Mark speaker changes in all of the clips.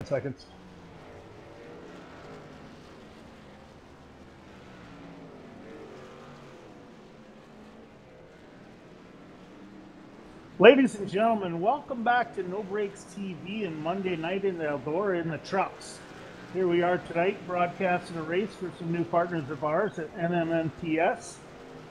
Speaker 1: seconds. Ladies and gentlemen, welcome back to No Brakes TV and Monday night in the Eldora in the trucks. Here we are tonight broadcasting a race for some new partners of ours at NMNTS.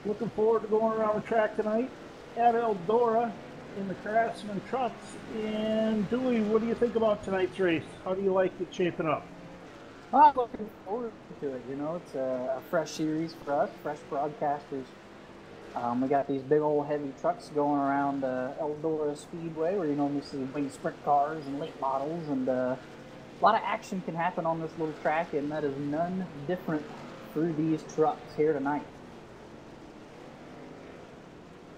Speaker 1: Looking forward to going around the track tonight at Eldora in the Craftsman trucks. And Dewey, what do you think about tonight's race? How do you like it shaping up?
Speaker 2: I'm looking forward to it. You know, it's a fresh series for us, fresh broadcasters. We got these big old heavy trucks going around Eldora Speedway, where you normally see big sprint cars and late models, and a lot of action can happen on this little track, and that is none different through these trucks here tonight.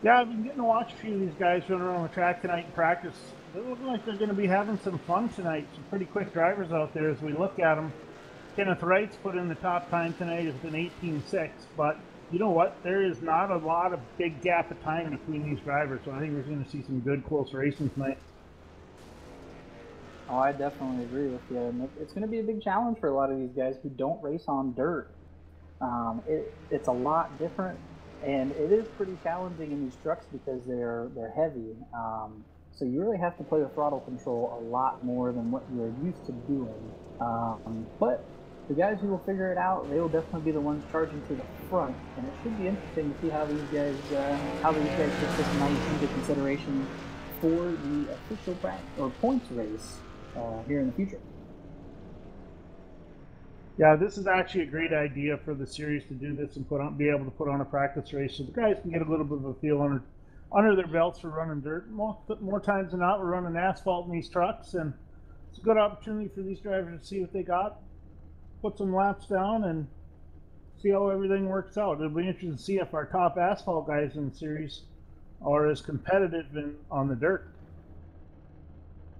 Speaker 1: Yeah, I've been getting to watch a few of these guys run around the track tonight in practice. They look like they're going to be having some fun tonight. Some pretty quick drivers out there as we look at them. Kenneth Wright's put in the top time tonight with an 18.6, but you know what? There is not a lot of big gap of time between these drivers, so I think we're going to see some good close racing tonight.
Speaker 2: Oh, I definitely agree with you. And it's going to be a big challenge for a lot of these guys who don't race on dirt. It's a lot different, and it is pretty challenging in these trucks because they're heavy. So you really have to play with throttle control a lot more than what you're used to doing. But the guys who will figure it out, they will definitely be the ones charging to the front, and it should be interesting to see how these guys take this night into consideration for the official track or points race here in the future.
Speaker 1: Yeah, this is actually a great idea for the series to do this and be able to put on a practice race so the guys can get a little bit of a feel under their belts for running dirt. More times than not, we're running asphalt in these trucks, and it's a good opportunity for these drivers to see what they got, put some laps down, and see how everything works out. It'll be interesting to see if our top asphalt guys in the series are as competitive on the dirt.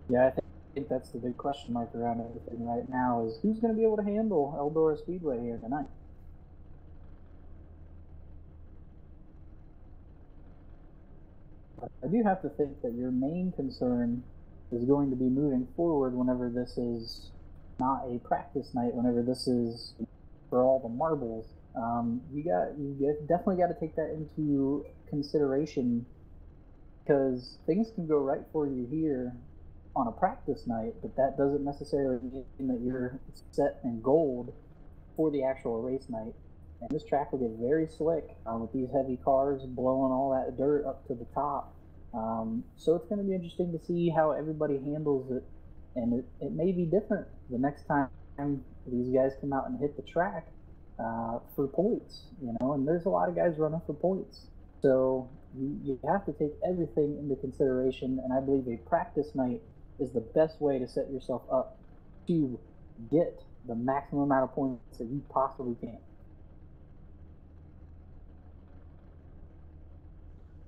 Speaker 2: Yeah, I think that's the big question mark around everything right now is who's going to be able to handle Eldora Speedway here tonight. I do have to think that your main concern is going to be moving forward whenever this is not a practice night, whenever this is for all the marbles. You definitely got to take that into consideration because things can go right for you here on a practice night, but that doesn't necessarily mean that you're set in gold for the actual race night. And this track will get very slick with these heavy cars blowing all that dirt up to the top. So it's going to be interesting to see how everybody handles it. And it may be different the next time these guys come out and hit the track for points, you know, and there's a lot of guys running for points. So you have to take everything into consideration. And I believe a practice night is the best way to set yourself up to get the maximum amount of points that you possibly can.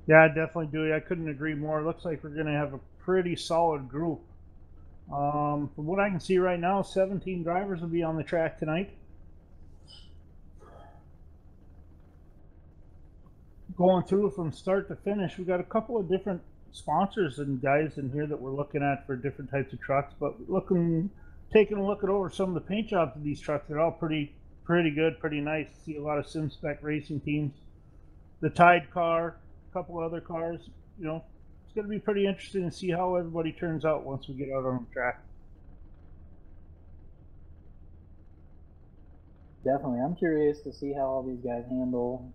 Speaker 1: Yeah, definitely, Dewey. I couldn't agree more. It looks like we're going to have a pretty solid group. From what I can see right now, 17 drivers will be on the track tonight. Going through from start to finish, we've got a couple of different sponsors and guys in here that we're looking at for different types of trucks, but taking a look at over some of the paint jobs of these trucks. They're all pretty good, pretty nice. See a lot of sim spec racing teams. The Tide car, a couple of other cars. You know, it's going to be pretty interesting to see how everybody turns out once we get out on the track.
Speaker 2: Definitely, I'm curious to see how all these guys handle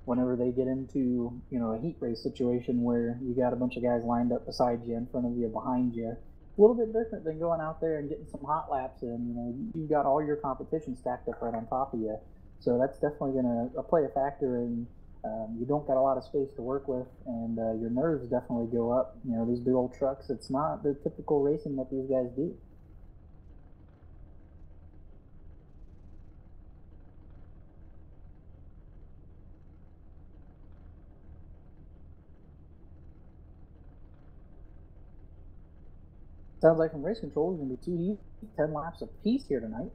Speaker 2: whenever they get into, you know, a heat race situation where you got a bunch of guys lined up beside you, in front of you, behind you. A little bit different than going out there and getting some hot laps in. You know, you've got all your competition stacked up right on top of you, so that's definitely going to play a factor in. You don't got a lot of space to work with, and your nerves definitely go up. You know, these big old trucks, it's not the typical racing that these guys do. Sounds like from race control, there's going to be 2 heats, 10 laps apiece here tonight.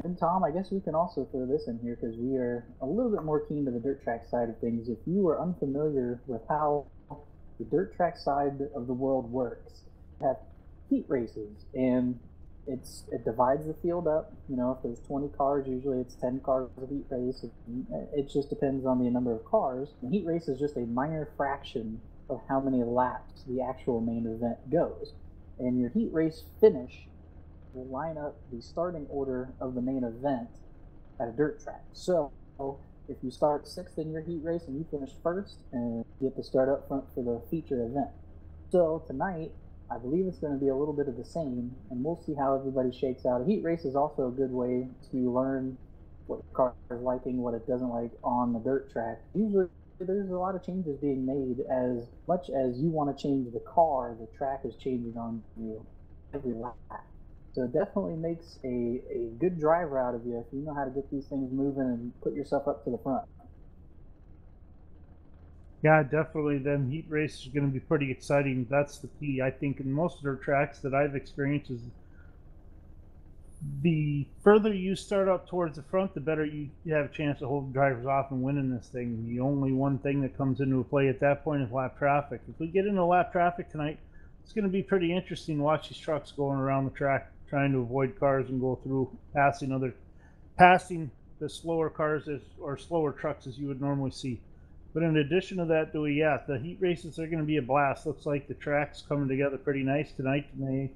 Speaker 2: And Tom, I guess we can also throw this in here because we are a little bit more keen to the dirt track side of things. If you are unfamiliar with how the dirt track side of the world works, you have heat races, and it divides the field up. You know, if there's 20 cars, usually it's 10 cars of heat race. It just depends on the number of cars. The heat race is just a minor fraction of how many laps the actual main event goes. And your heat race finish will line up the starting order of the main event at a dirt track. So if you start sixth in your heat race and you finish first, and you get to start up front for the feature event. So tonight, I believe it's going to be a little bit of the same, and we'll see how everybody shakes out. A heat race is also a good way to learn what the car is liking, what it doesn't like on the dirt track. Usually there's a lot of changes being made. As much as you want to change the car, the track is changing on you every lap. So it definitely makes a good driver out of you if you know how to get these things moving and put yourself up to the front.
Speaker 1: Yeah, definitely. Then heat race is going to be pretty exciting. That's the key. I think in most of their tracks that I've experienced is the further you start up towards the front, the better you have a chance to hold drivers off and winning this thing. The only one thing that comes into play at that point is lap traffic. If we get into lap traffic tonight, it's going to be pretty interesting to watch these trucks going around the track trying to avoid cars and go through passing the slower cars or slower trucks as you would normally see. But in addition to that, the heat races are going to be a blast. Looks like the track's coming together pretty nice tonight, and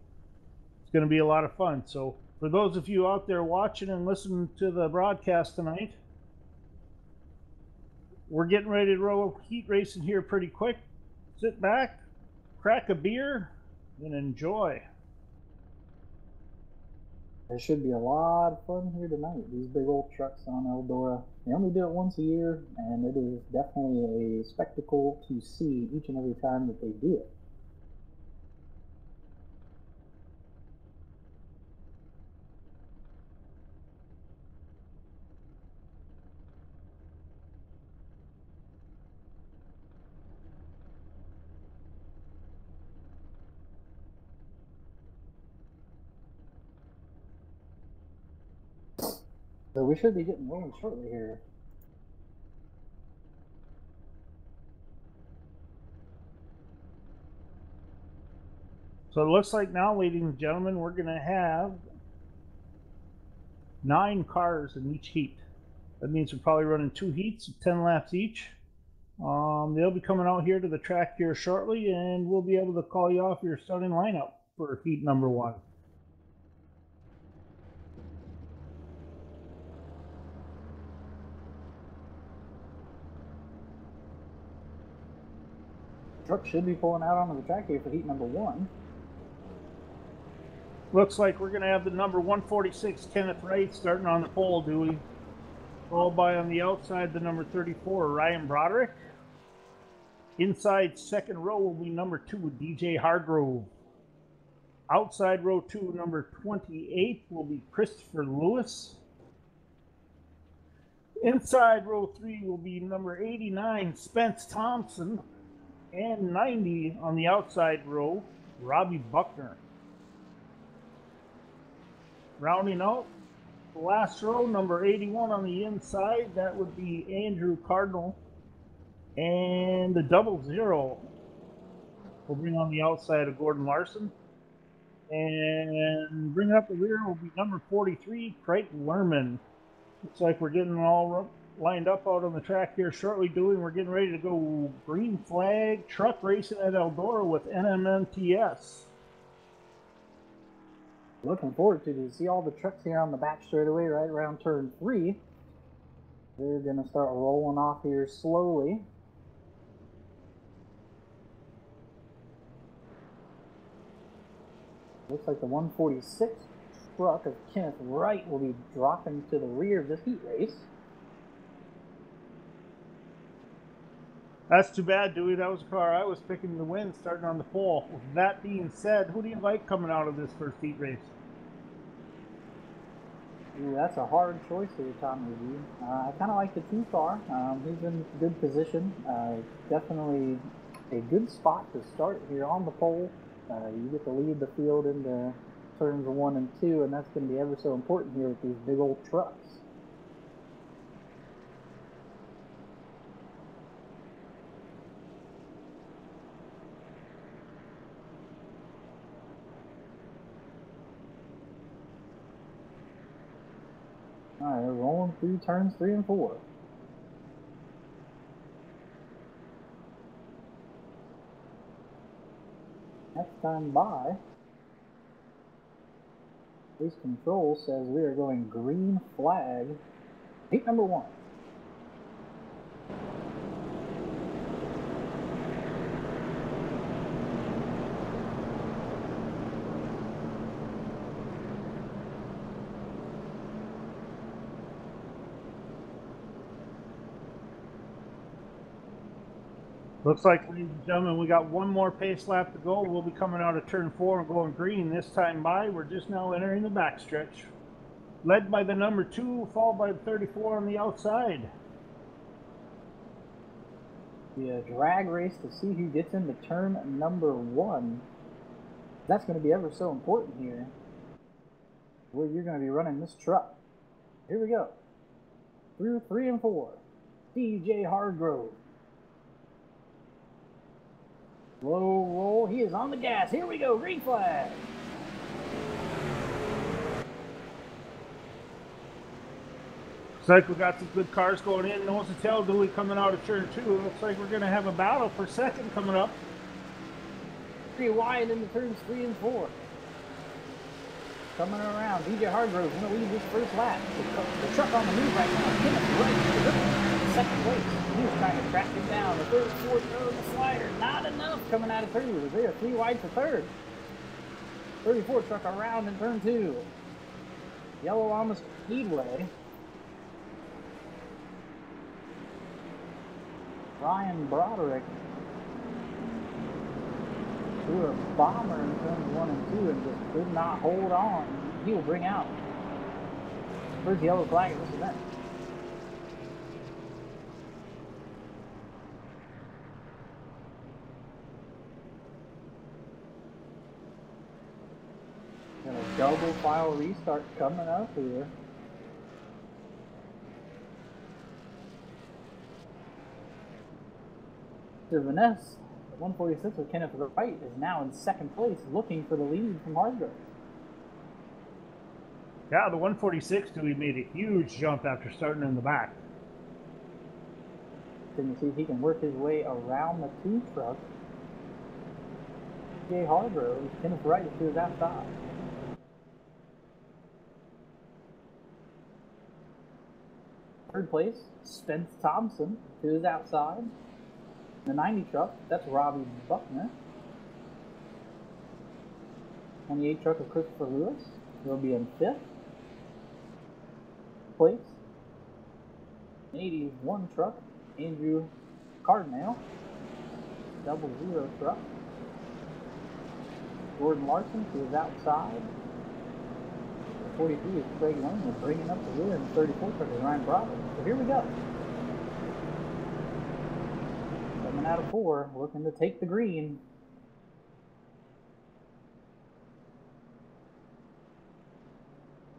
Speaker 1: it's going to be a lot of fun. So for those of you out there watching and listening to the broadcast tonight, we're getting ready to roll heat racing here pretty quick. Sit back, crack a beer, and enjoy.
Speaker 2: There should be a lot of fun here tonight. These big old trucks on Eldora. They only do it once a year, and it is definitely a spectacle to see each and every time that they do it. So we should be getting rolling shortly here.
Speaker 1: So it looks like now, ladies and gentlemen, we're going to have 9 cars in each heat. That means we're probably running 2 heats of 10 laps each. They'll be coming out here to the track here shortly, and we'll be able to call you off your starting lineup for heat number 1.
Speaker 2: Truck should be pulling out onto the track here for heat number 1.
Speaker 1: Looks like we're going to have the number 146 Kenneth Wright starting on the pole, Dewey. Followed by on the outside the number 34 Ryan Broderick. Inside second row will be number 2 DJ Hargrove. Outside row 2 number 28 will be Christopher Lewis. Inside row 3 will be number 89 Spence Thompson. And 90 on the outside row, Robbie Buckner. Rounding out the last row, number 81 on the inside, that would be Andrew Cardinal. And the 00 will bring on the outside of Gordon Larson. And bringing up the rear will be number 43, Craig Lerman. Looks like we're getting all lined up out on the track here shortly, we're getting ready to go green flag truck racing at Eldora with NMNTS.
Speaker 2: Looking forward to see all the trucks here on the back straightaway right around turn 3. They're going to start rolling off here slowly. Looks like the 146 truck of Kenneth Wright will be dropping to the rear of this heat race.
Speaker 1: That's too bad, Dewey. That was a car I was picking to win starting on the pole. With that being said, who do you like coming out of this first heat race?
Speaker 2: Ooh, that's a hard choice here, Tommy G. I kind of like the 2 car. He's in good position. Definitely a good spot to start here on the pole. You get to lead the field into turns 1 and 2, and that's going to be ever so important here with these big old trucks. Alright, we're rolling through turns 3 and 4. Next time by, race control says we are going green flag, heat number 1.
Speaker 1: Looks like, ladies and gentlemen, we got one more pace lap to go. We'll be coming out of turn 4 and going green this time by. We're just now entering the backstretch. Led by the number 2, followed by the 34 on the outside.
Speaker 2: The drag race to see who gets into turn number 1. That's going to be ever so important here, where you're going to be running this truck. Here we go. Through 3 and 4. DJ Hardgrove. Low roll, he is on the gas. Here we go, green flag.
Speaker 1: Looks like we got some good cars going in. Nose to tail Dewey coming out of turn 2. Looks like we're going to have a battle for second coming up.
Speaker 2: Pretty wide into turns 3 and 4. Coming around, DJ Hardgrove going to lead this first lap. The truck on the move right now. Kenneth right second place. He was trying to track him down. The third, fourth, the slider. Not enough coming out of 30. They are 3 wide for third. 34 truck around in turn 2. Yellow on the speedway. Ryan Broderick threw a bomber in turns 1 and 2 and just could not hold on. He will bring out first yellow flag at this event. And a double file restart coming up here. Vanessa, 146 with Kenneth Wright, is now in second place, looking for the lead from Hardgrove.
Speaker 1: Yeah, the 146 Dewey made a huge jump after starting in the back.
Speaker 2: Can you see if he can work his way around the 2 truck? Jay Hardgrove, Kenneth Wright is to his outside. Third place, Spence Thompson to his outside. The 90 truck, that's Robbie Buckner. 28 truck of Christopher Lewis will be in 5th place. 81 truck, Andrew Cardinale. 00 truck. Gordon Larson to his outside. 43 is Craig Lane, bringing up the rear, and 34 truck is Ryan Broderick. So here we go. Coming out of 4, looking to take the green.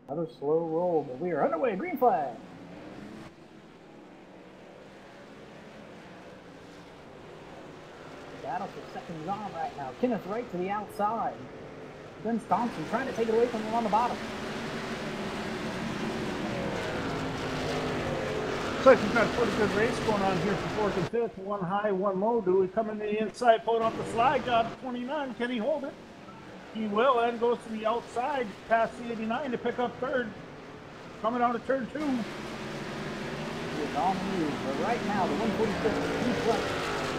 Speaker 2: Another slow roll, but we are underway. Green flag. Battle for seconds on right now. Kenneth Wright to the outside. Spence Thompson trying to take it away from him on the bottom.
Speaker 1: Looks like we've got a pretty good race going on here for 4th and 5th. One high, one low. Dewey coming to the inside, pulling up the slide job. 29. Can he hold it? He will, and goes to the outside past the 89 to pick up 3rd. Coming out of turn 2.
Speaker 2: He is on the move, but right now the 146 truck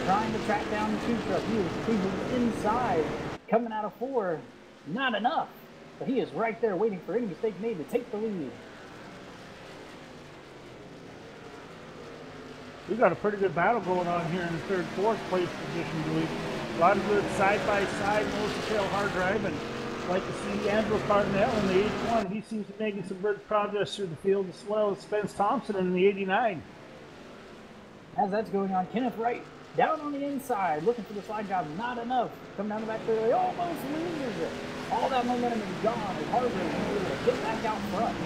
Speaker 2: trying to track down the 2 truck. He is creeping inside, coming out of 4. Not enough, but he is right there waiting for any mistake made to take the lead.
Speaker 1: We've got a pretty good battle going on here in the 3rd, 4th place position, Dewey. A lot of good side-by-side, nose-to-tail hard driving. Like to see Andrew Cardinale in the 81. He seems to be making some good progress through the field, as well as Spence Thompson in the 89.
Speaker 2: As that's going on, Kenneth Wright Down on the inside, looking for the slide job, not enough. Come down the back there, he almost loses it. All that momentum is gone as Hargrove is able to get back out front.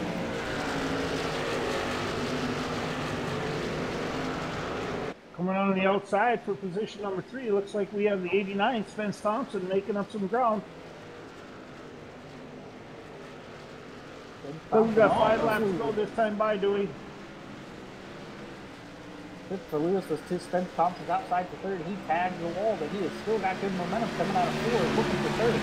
Speaker 1: Coming on the outside for position number 3, looks like we have the 89, Spence Thompson, making up some ground. So we've got 5 laps to go this time by, Dewey.
Speaker 2: Christopher Lewis was to Spence Thompson's outside for third. He tagged the wall, but he has still got good momentum coming out of fourth, looking for third.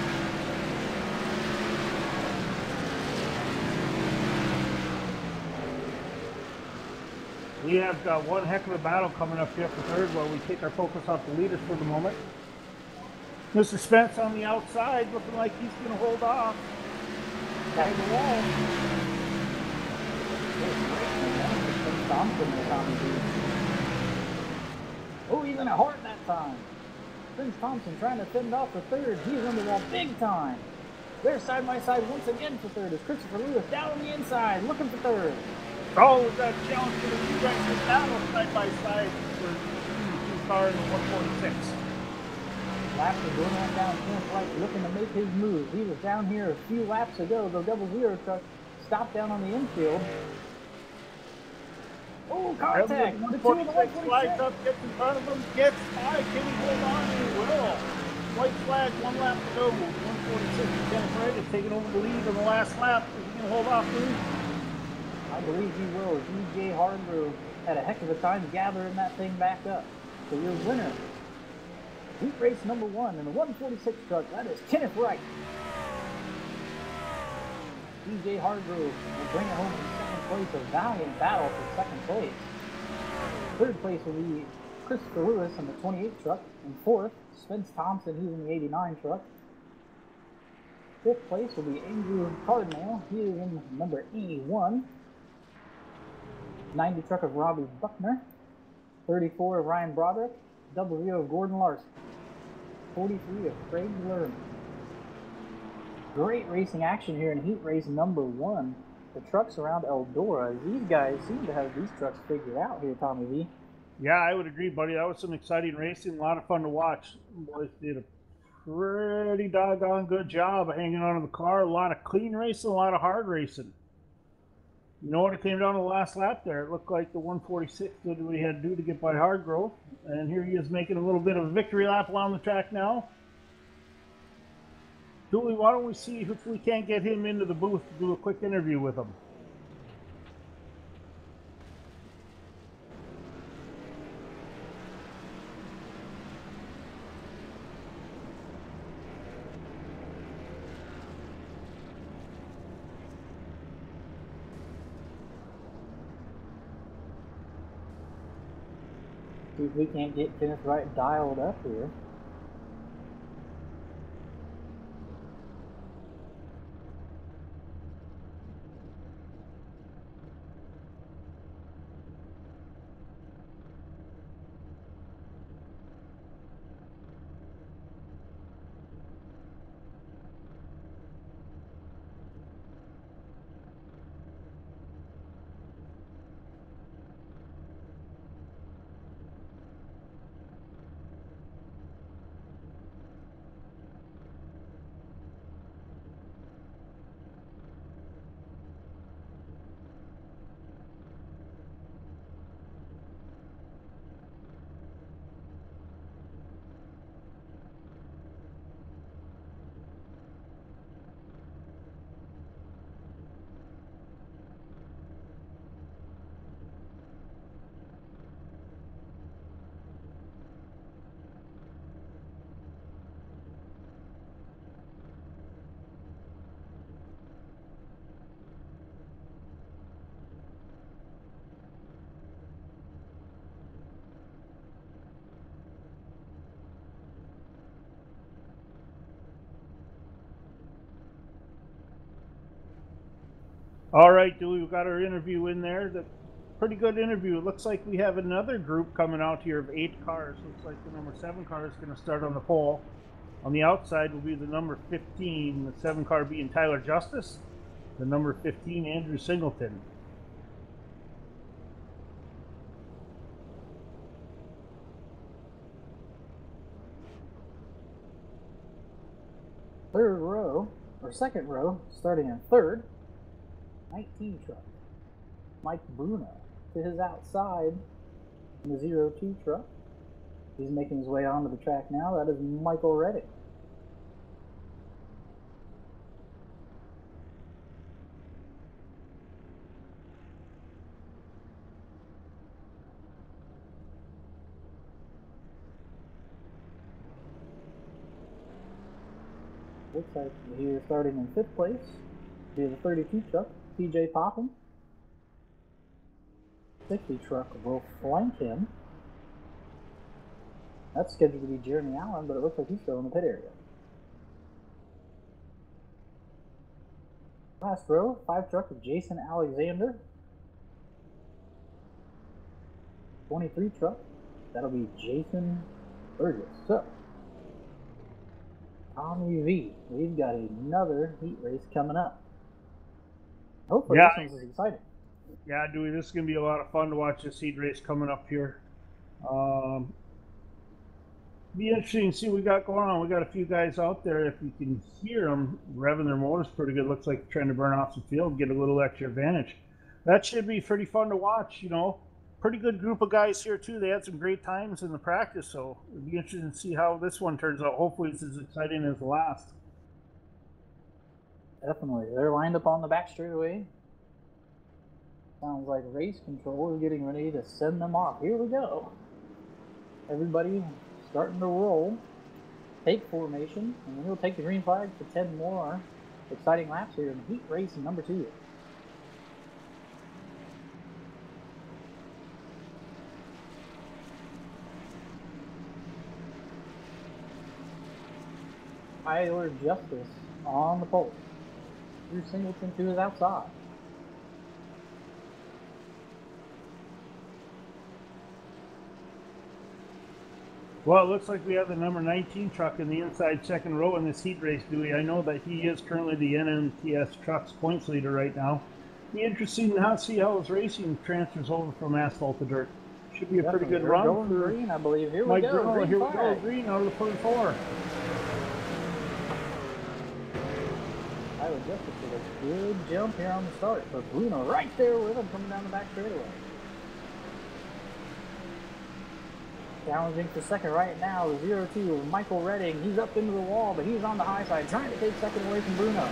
Speaker 1: We have got one heck of a battle coming up here for third while we take our focus off the leaders for the moment. Mr. Spence on the outside, looking like he's going to hold off. Tag the wall.
Speaker 2: Spence Thompson was on the oh, he's in it hard that time. Spence Thompson trying to fend off the third. He's on the wall big time. They're side by side once again for third as Christopher Lewis down on the inside looking for third.
Speaker 1: Oh, we've got a challenge for the two racers battle side by side for two car in the 146.
Speaker 2: Lapper going on down Kenneth Wright looking to make his move. He was down here a few laps ago. The 00 truck stopped down on the infield. Oh, contact! The 2 of the 146
Speaker 1: slides up, gets in front of him, gets high. Can he hold on? He will. White flag, 1 lap to go. 146. Kenneth Wright is taking over the lead on the last lap. Is he going to hold off Lee?
Speaker 2: I believe he will. DJ Hargrove had a heck of a time gathering that thing back up. So your winner, heat race number 1 in the 146 truck, that is Kenneth Wright. DJ Hargrove will bring it home in second place, a valiant battle for second place. Third place will be Christopher Lewis in the 28 truck, and fourth, Spence Thompson, he's in the 89 truck. Fifth place will be Andrew Cardinale, he is in number 81. 90 truck of Robbie Buckner. 34 of Ryan Broderick. 00 of Gordon Larson. 43 of Craig Lerman. Great racing action here in heat race number 1. The trucks around Eldora, these guys seem to have these trucks figured out here, Tommy V.
Speaker 1: Yeah, I would agree, buddy. That was some exciting racing, a lot of fun to watch. Boys did a pretty doggone good job of hanging on to the car. A lot of clean racing, a lot of hard racing. You know what, it came down to the last lap there. It looked like the 146 did what he had to do to get by Hargrove. And here he is making a little bit of a victory lap along the track now. Julie, why don't we see if we can't get him into the booth to do a quick interview with him.
Speaker 2: See if we can't get Kenneth Wright dialed up here.
Speaker 1: All right, Dewey, we've got our interview in there. The pretty good interview. It looks like we have another group coming out here of 8 cars. Looks like the number 7 car is going to start on the pole. On the outside will be the number 15, the 7 car being Tyler Justice, the number 15, Andrew Singleton.
Speaker 2: Third row, or second row, starting in third, 19 truck, Mike Bruno, to his outside in the 02 truck. He's making his way onto the track now. That is Michael Redding. Looks like here starting in fifth place, we have the 32 truck, TJ Popham. 60 truck will flank him. That's scheduled to be Jeremy Allen, but it looks like he's still in the pit area. Last row, 5 truck of Jason Alexander. 23 truck, that'll be Jason Burgess. So, Tommy V, we've got another heat race coming up. Hopefully this one's as exciting.
Speaker 1: Yeah, Dewey, this is going to be a lot of fun to watch this heat race coming up here. Be interesting to see what we got going on. We got a few guys out there. If you can hear them revving their motors pretty good, looks like they're trying to burn off some field, get a little extra advantage. That should be pretty fun to watch. You know, pretty good group of guys here too. They had some great times in the practice, so it'd be interesting to see how this one turns out. Hopefully, it's as exciting as the last.
Speaker 2: Definitely, they're lined up on the back straightaway. Sounds like race control is getting ready to send them off. Here we go. Everybody starting to roll. Take formation, and then we'll take the green flag for 10 more exciting laps here in heat race number 2. Tyler Justice on the pole. Drew Singleton to his outside.
Speaker 1: Well, it looks like we have the number 19 truck in the inside second row in this heat race, Dewey. I know that he is currently the NMNTS trucks points leader right now. Be interesting to see how his racing transfers over from asphalt to dirt. Should be a pretty good run.
Speaker 2: Going green, I believe. Here we go.
Speaker 1: Bruno, here we go. Green out of the 44.
Speaker 2: Tyler Justice with a good jump here on the start, but Bruno right there with him coming down the back straightaway. Challenging for second right now, 02 of Michael Redding. He's up into the wall, but he's on the high side, trying to take second away from Bruno.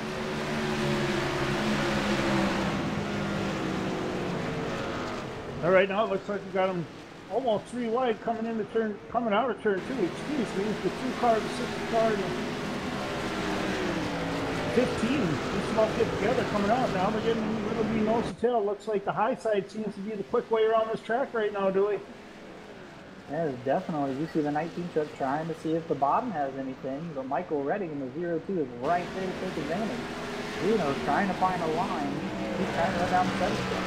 Speaker 1: All right, now it looks like we got him almost 3 wide coming out of turn 2. Excuse me, the 2 car, the 6 car, and the 15. Just about get together coming out. Now we're getting a little bit nose to tail. Looks like the high side seems to be the quick way around this track right now, Dewey.
Speaker 2: Yeah, definitely. You see the 19 truck trying to see if the bottom has anything, but Michael Redding in the 02 is right there to take advantage. Bruno's trying to find a line. He's trying to let down the 7 truck.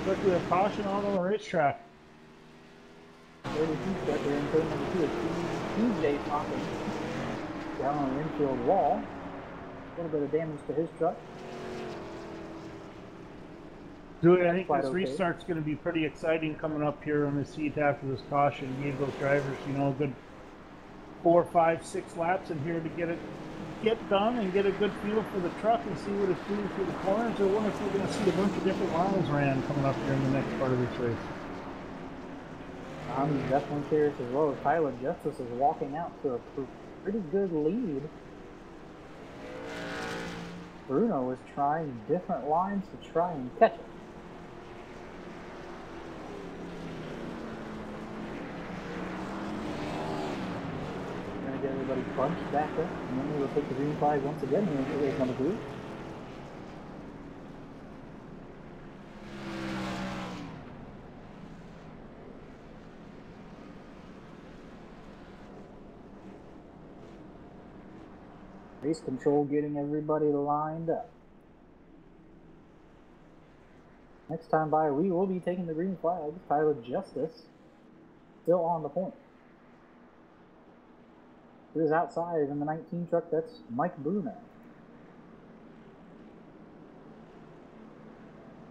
Speaker 1: Look, we have caution on the racetrack.
Speaker 2: 32 truck here in turn number 2 is TJ Popham down on the infield wall. A little bit of damage to his truck.
Speaker 1: Dewey, I think this restart's going to be pretty exciting coming up here on this heat after this caution. Gave those drivers, you know, a good 4, 5, 6 laps in here to get done and get a good feel for the truck and see what it's doing through the corners. I wonder if we're going to see a bunch of different lines ran coming up here in the next part of this race.
Speaker 2: I'm definitely curious as well. Tyler Justice is walking out to a pretty good lead. Bruno was trying different lines to try and catch it. Get everybody bunched back up, and then we will take the green flag once again here in race number 2. Race control getting everybody lined up. Next time by, we will be taking the green flag. Tyler Justice still on the point. To his outside in the 19 truck, that's Mike Bruno.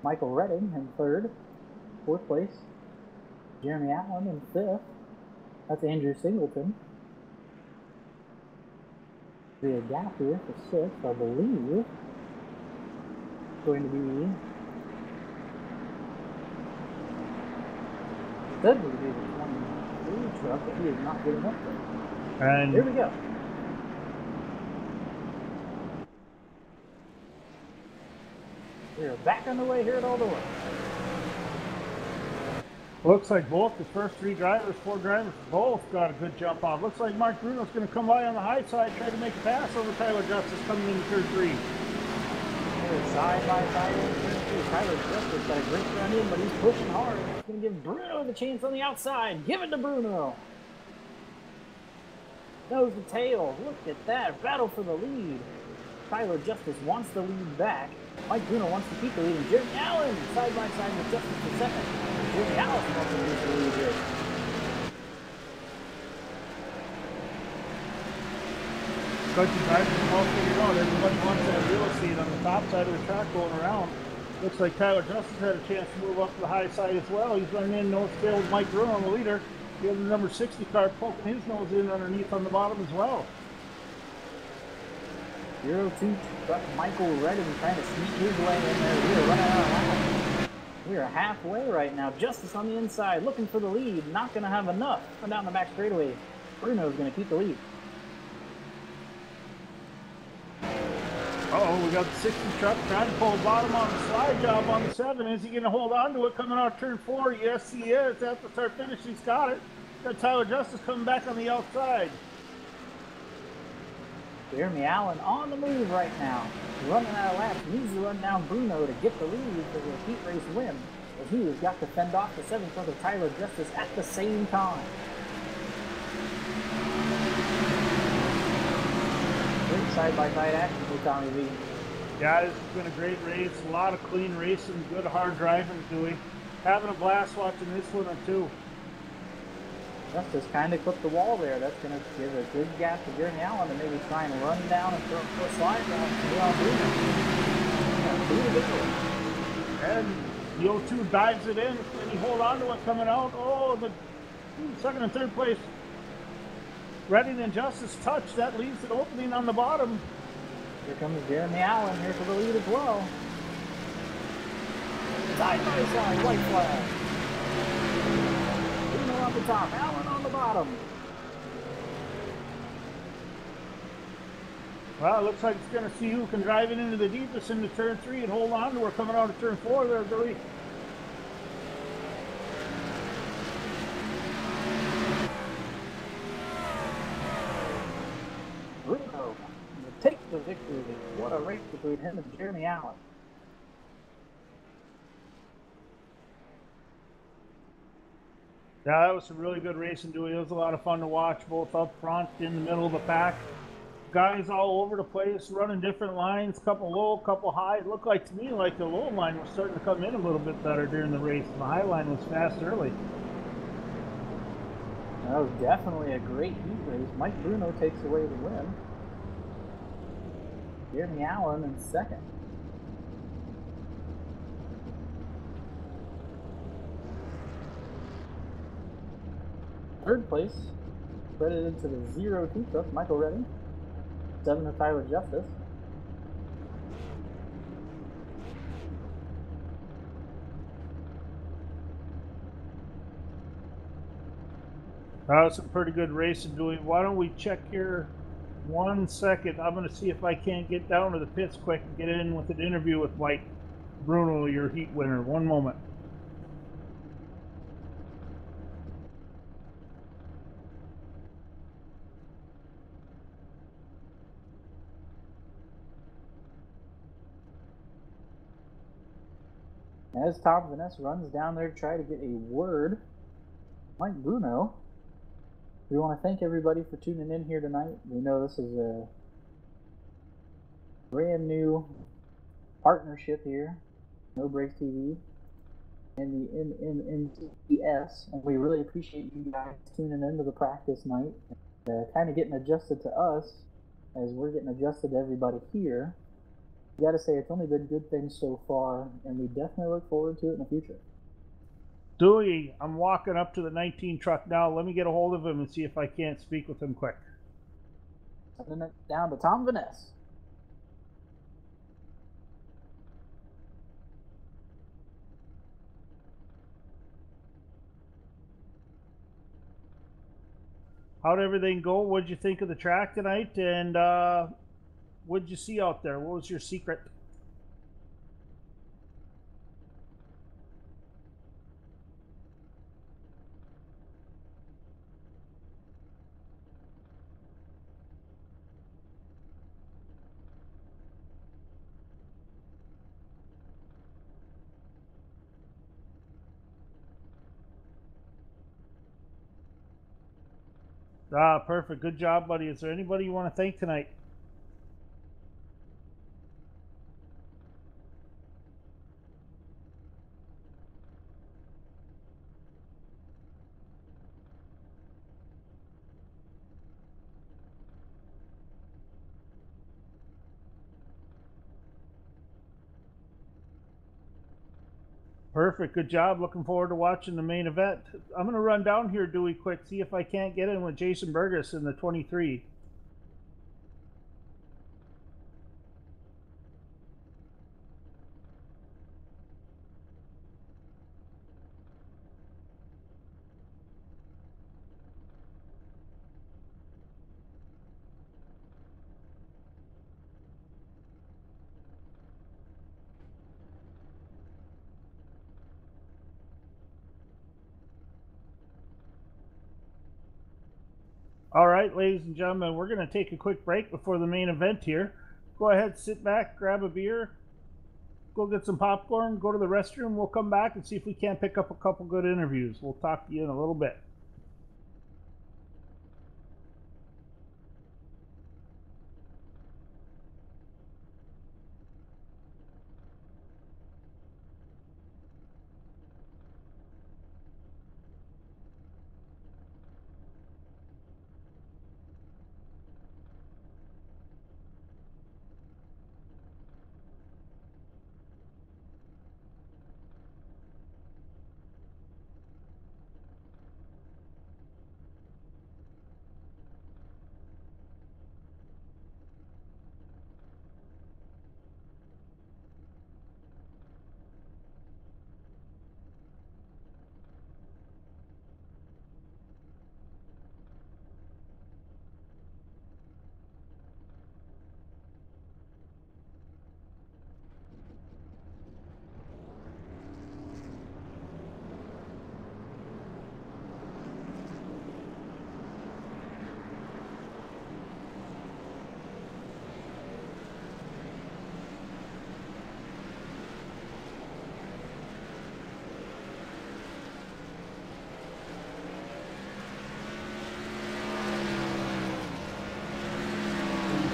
Speaker 2: Michael Redding in third. 4th place, Jeremy Allen in 5th. That's Andrew Singleton. The gap here for 6th, I believe, going to be said to be the 23 truck, but he is not getting up there.
Speaker 1: And
Speaker 2: here we go. We are back on the way here at Eldora.
Speaker 1: looks like both the first 4 drivers, both got a good jump off. Looks like Mark Bruno's going to come by on the high side, try to make a pass over Tyler Justice coming into turn 3.
Speaker 2: They're side by side in turn 3. Tyler Justice got a great run in, but he's pushing hard. He's going to give Bruno the chance on the outside. Give it to Bruno. Nose to tail. Look at that. Battle for the lead. Tyler Justice wants the lead back. Mike Bruno wants to keep the lead. And Jeremy Allen side by side with Justice for second. Jeremy Allen wants to lose the lead here.
Speaker 1: Country drivers all figured out. Everybody wants that real estate on the top side of the track going around. Looks like Tyler Justice had a chance to move up to the high side as well. He's running in nose tail with Mike Bruno on the leader. The other number 60 car poking his nose in underneath on the bottom as well.
Speaker 2: 0-2 truck Michael Redden trying to sneak his way in there. We are running out of lap. We are halfway right now. Justice on the inside, looking for the lead. Not going to have enough. Come down the back straightaway. Bruno's going to keep the lead.
Speaker 1: Uh-oh, we got the 60 truck trying to pull the bottom on the slide job on the 7. Is he going to hold on to it coming out turn 4? Yes, he is. At the start finish, he's got it. Got Tyler Justice coming back on the outside.
Speaker 2: Jeremy Allen on the move right now. Running out of laps. Needs to run down Bruno to get the lead for the heat race win. But he has got to fend off the 7 front of Tyler Justice at the same time. Great side-by-side action with Tommy V.
Speaker 1: Yeah, this has been a great race. A lot of clean racing, good hard driving, Dewey. Having a blast watching this one too.
Speaker 2: Justice kind of clipped the wall there. That's going to give a good gap to Jeremy Allen to maybe try and run down and throw a slide down to Leon Bruno.
Speaker 1: And the 0-2 dives it in. Can he hold on to it coming out? Oh, the second and third place. Redding and Justice touch. That leaves an opening on the bottom.
Speaker 2: Here comes Jeremy Allen here for the lead as well. Side by side, white flag. Bruno on the top, Allen on the bottom.
Speaker 1: Well, it looks like it's going to see who can drive it into the deepest into turn 3 and hold on to her coming out of turn 4 there, Billy.
Speaker 2: Bruno take the victory. What a race between him and Jeremy Allen.
Speaker 1: Yeah, that was some really good racing, Dewey. It was a lot of fun to watch, both up front, in the middle of the pack. Guys all over the place, running different lines, couple low, couple high. It looked like to me like the low line was starting to come in a little bit better during the race. The high line was fast early.
Speaker 2: That was definitely a great heat race. Mike Bruno takes away the win. Jeremy Allen in second. Third place, credited to the 0-2 truck, Michael Redding. 7 to Tyler Justice.
Speaker 1: That was some pretty good racing, Dewey. Why don't we check here 1 second? I'm going to see if I can't get down to the pits quick and get in with an interview with Mike Bruno, your heat winner. 1 moment.
Speaker 2: As Tom Vanessa runs down there to try to get a word, Mike Bruno, we want to thank everybody for tuning in here tonight. We know this is a brand new partnership here, No Breaks TV and the NMNTS, and we really appreciate you guys tuning into the practice night and kind of getting adjusted to us as we're getting adjusted to everybody here. I gotta say, it's only been good things so far, and we definitely look forward to it in the future.
Speaker 1: Dewey, I'm walking up to the 19 truck now. Let me get a hold of him and see if I can't speak with him quick.
Speaker 2: Sending it down to Tom Vaness.
Speaker 1: How'd everything go? What'd you think of the track tonight? And what'd you see out there? What was your secret? Ah, perfect. Good job, buddy. Is there anybody you want to thank tonight? Perfect. Good job. Looking forward to watching the main event. I'm going to run down here, Dewey, quick, see if I can't get in with Jason Burgess in the 23. All right, ladies and gentlemen, we're going to take a quick break before the main event here. Go ahead, sit back, grab a beer, go get some popcorn, go to the restroom. We'll come back and see if we can't pick up a couple good interviews. We'll talk to you in a little bit.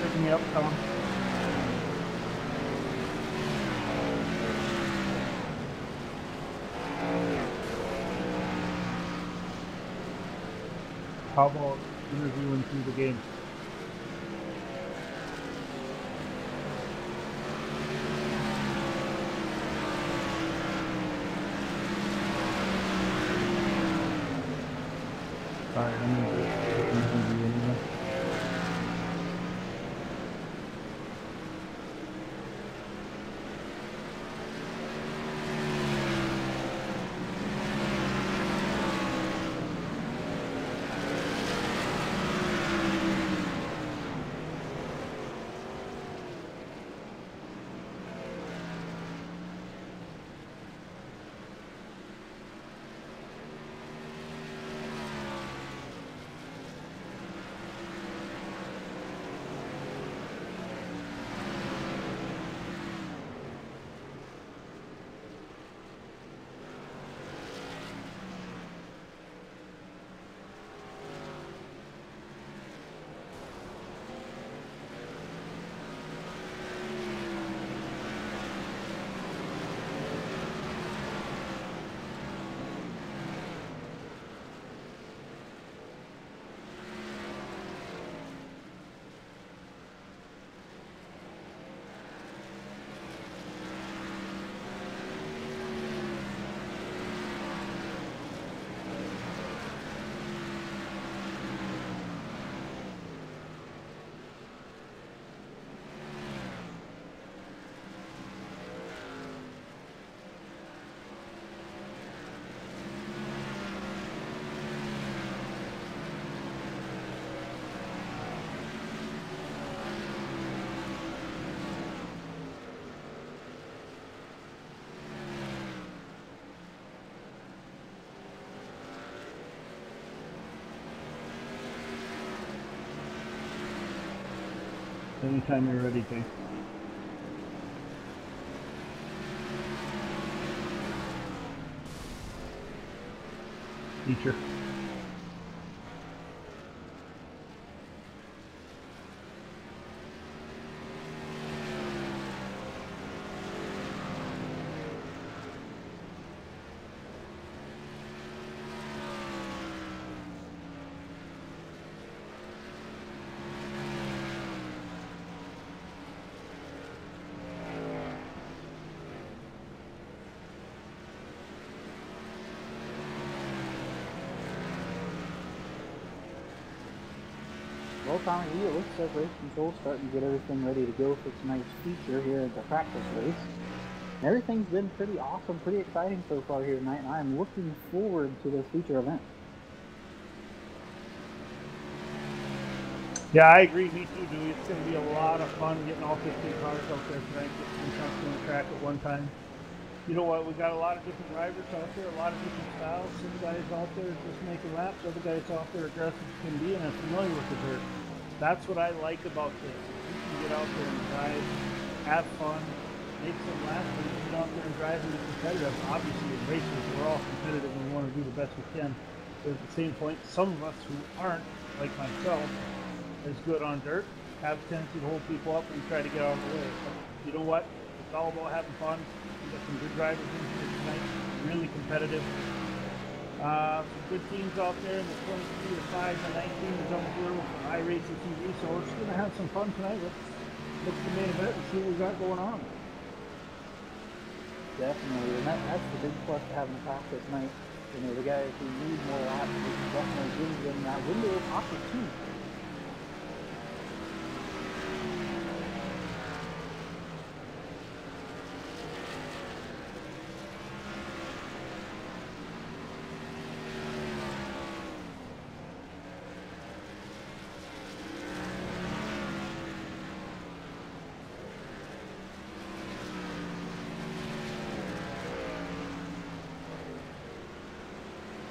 Speaker 1: Pick me up, Tom. How about interviewing through the game? Sorry, I'm going to interview anyway. Anytime you're ready, Jay. Teacher.
Speaker 2: Well, Tommy, it looks like race control's starting to get everything ready to go for tonight's feature here at the practice race. And everything's been pretty awesome, pretty exciting so far here tonight, and I am looking forward to this feature event.
Speaker 1: Yeah, I agree. Me too, Dewey. It's going to be a lot of fun getting all 15 cars out there tonight, getting chunks on the track at one time. You know what? We got a lot of different drivers out there, a lot of different styles. Some guys out there just making laps, other guys out there aggressive as can be and are familiar with the dirt. That's what I like about this. You can get out there and drive, have fun, make some laps, and get out there and drive and be competitive. Obviously, as racers, we're all competitive and we want to do the best we can. But at the same point, some of us who aren't, like myself, as good on dirt, have a tendency to hold people up and try to get out of the way. But you know what? It's all about having fun. We got some good drivers in here tonight, really competitive. Some good teams out there in the 23, the 5, the 19 is up here with the iRacing TV. So we're just going to have some fun tonight. Let's look at the main event and see what we got going on.
Speaker 2: Definitely, and that's the big plus to having a practice night. You know, the guys who need more laps, it definitely gives them that window of opportunity.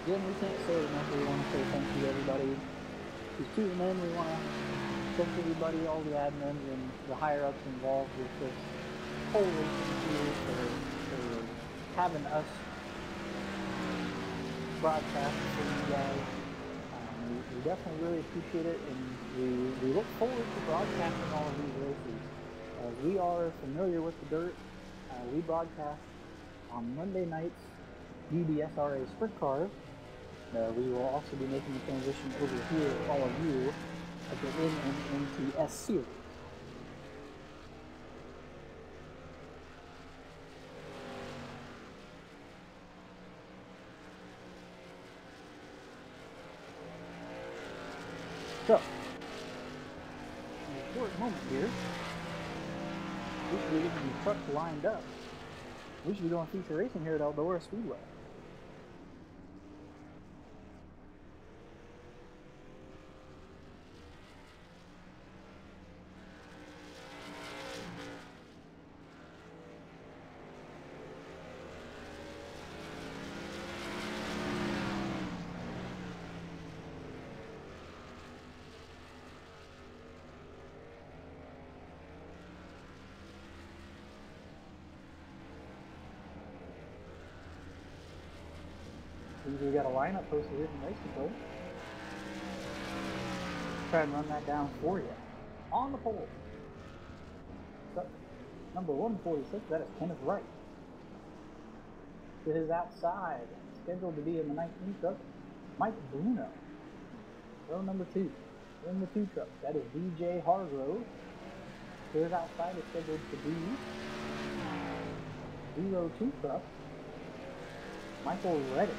Speaker 2: Again, we can't say enough. We want to say thank you to everybody who's tuning in. We want to thank everybody, all the admins and the higher-ups involved with this whole racing series for having us broadcast for you guys. We definitely really appreciate it, and we look forward to broadcasting all of these races. As we are familiar with the dirt, we broadcast on Monday nights UDSRA sprint cars. We will also be making the transition over here with all of you at the NMNTS series. So, in a short moment here, we should be getting these trucks lined up. We should be going feature racing here at Eldora Speedway. We got a lineup posted here from Race Control. Try and run that down for you. On the pole, truck number 146, that is Kenneth Wright. To his outside, scheduled to be in the 19 truck, Mike Bruno. Row number 2, in the 2 truck, that is DJ Hargrove. To his outside is scheduled to be 02 truck, Michael Reddick.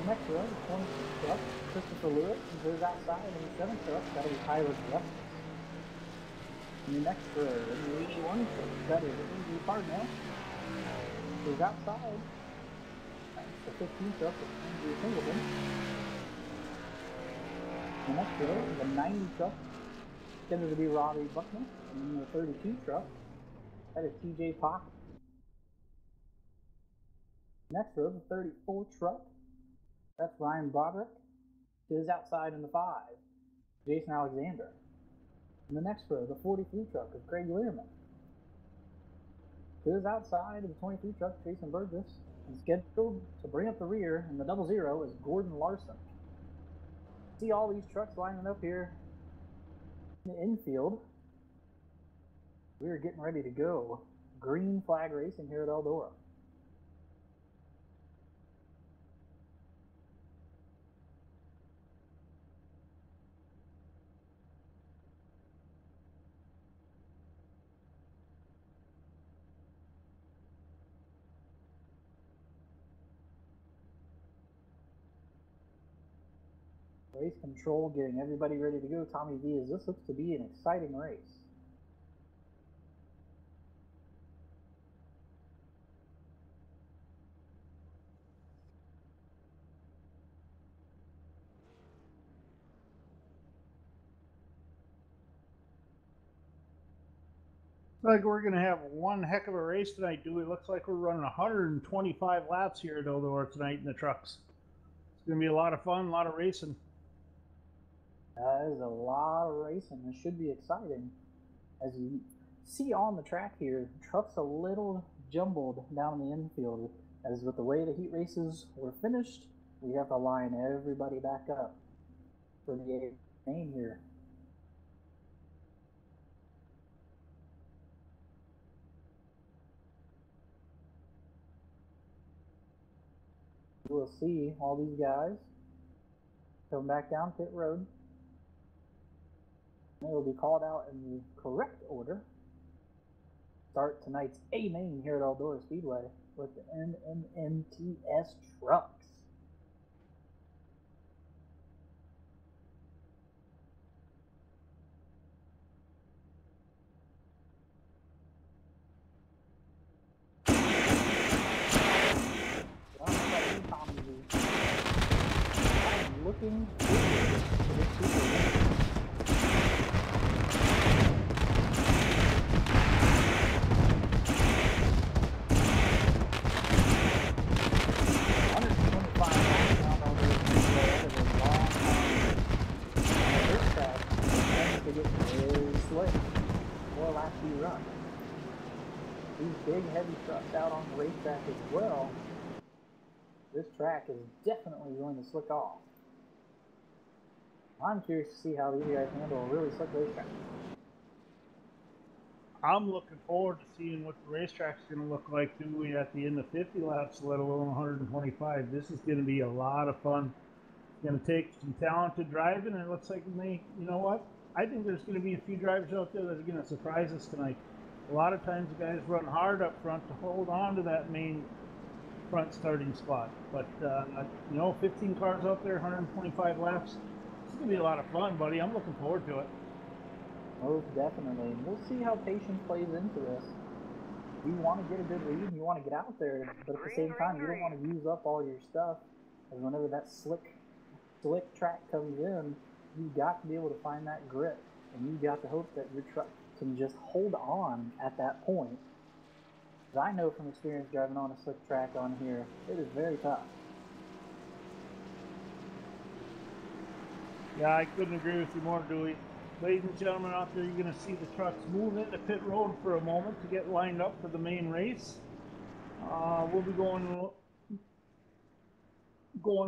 Speaker 2: The next row, the 26 truck, Christopher Lewis, and to his outside in the 7th truck, that'll be Tyler Justice. In the next row, in the 81 truck, that is Andrew Cardinal. To his outside, that's the 15 truck with Andrew Singleton. In the next row, the 90 truck, scheduled to be Robbie Buckner. And in the 32 truck, that is TJ Pocket. Next row, the 34 truck, that's Ryan Broderick. To his outside in the 5, Jason Alexander. In the next row, the 43 truck of Craig Learman. To his outside of the 23 truck, Jason Burgess. And scheduled to bring up the rear in the 00 is Gordon Larson. See all these trucks lining up here in the infield. We are getting ready to go. Green flag racing here at Eldora. Race control, getting everybody ready to go. Tommy V, as this looks to be an exciting race.
Speaker 1: Like we're going to have one heck of a race tonight, Dewey. It looks like we're running 125 laps here at Eldora tonight in the trucks. It's going to be a lot of fun, a lot of racing.
Speaker 2: That is a lot of racing. This should be exciting. As you see on the track here, truck's a little jumbled down in the infield. As with the way the heat races were finished, we have to line everybody back up for the main here. We'll see all these guys come back down pit road. They will be called out in the correct order. Start tonight's A main here at Eldora Speedway with the NMNTS trucks. I'm looking for this super win. Run. These big heavy trucks out on the racetrack as well. This track is definitely going to slick off. I'm curious to see how these guys handle a really slick racetrack.
Speaker 1: I'm looking forward to seeing what the racetrack's going to look like, Dewey, at the end of 50 laps, let alone 125. This is going to be a lot of fun. It's going to take some talented driving, and it looks like you know what? I think there's going to be a few drivers out there that are going to surprise us tonight. A lot of times the guys run hard up front to hold on to that main front starting spot. But, 15 cars out there, 125 laps. It's going to be a lot of fun, buddy. I'm looking forward to it.
Speaker 2: Most definitely. We'll see how patience plays into this. You want to get a good lead and you want to get out there, but at the same time, you don't want to use up all your stuff. Because whenever that slick track comes in, you got to be able to find that grip, and you got to hope that your truck can just hold on at that point. Because I know from experience driving on a slick track on here, it is very tough.
Speaker 1: Yeah, I couldn't agree with you more, Dewey. Ladies and gentlemen out there, you're going to see the trucks move into pit road for a moment to get lined up for the main race. We'll be going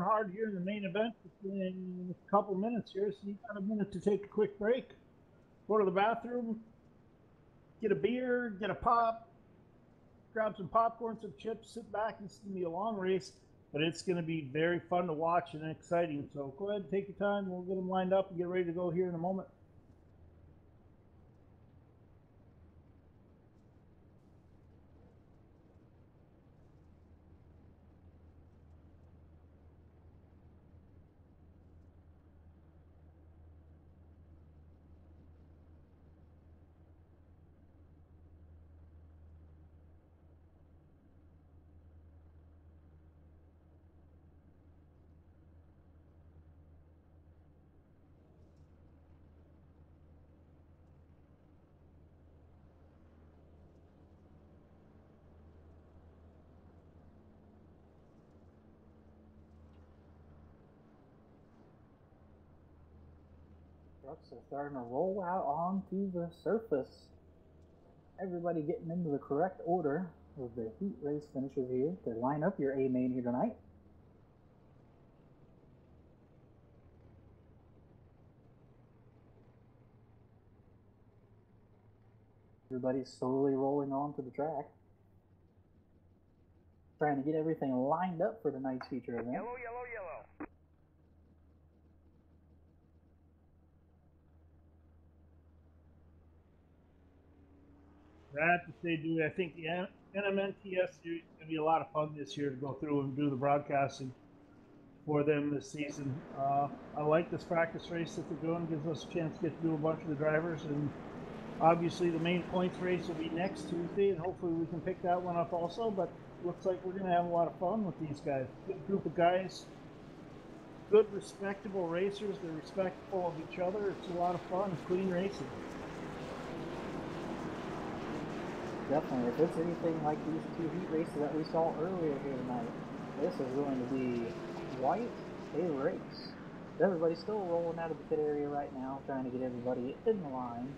Speaker 1: hard here in the main event in a couple minutes here, so you got a minute to take a quick break, go to the bathroom, get a beer, get a pop, grab some popcorn, some chips, sit back. It's going to be a long race, but it's going to be very fun to watch and exciting. So go ahead and take your time. We'll get them lined up and get ready to go here in a moment.
Speaker 2: trucks are starting to roll out onto the surface. Everybody getting into the correct order with the heat race finishers here to line up your A main here tonight. Everybody's slowly rolling onto the track, trying to get everything lined up for tonight's feature event.
Speaker 3: Yellow, yellow, yellow.
Speaker 1: I have to say, dude, I think the NMNTS series is going to be a lot of fun this year to go through and do the broadcasting for them this season. I like this practice race that they're doing. Gives us a chance to get to do a bunch of the drivers, and obviously the main points race will be next Tuesday, and hopefully we can pick that one up also. But looks like we're going to have a lot of fun with these guys. Good group of guys, good respectable racers. They're respectful of each other. It's a lot of fun, clean racing.
Speaker 2: Definitely. If it's anything like these two heat races that we saw earlier here tonight, this is going to be quite a race. Everybody's still rolling out of the pit area right now, trying to get everybody in the line.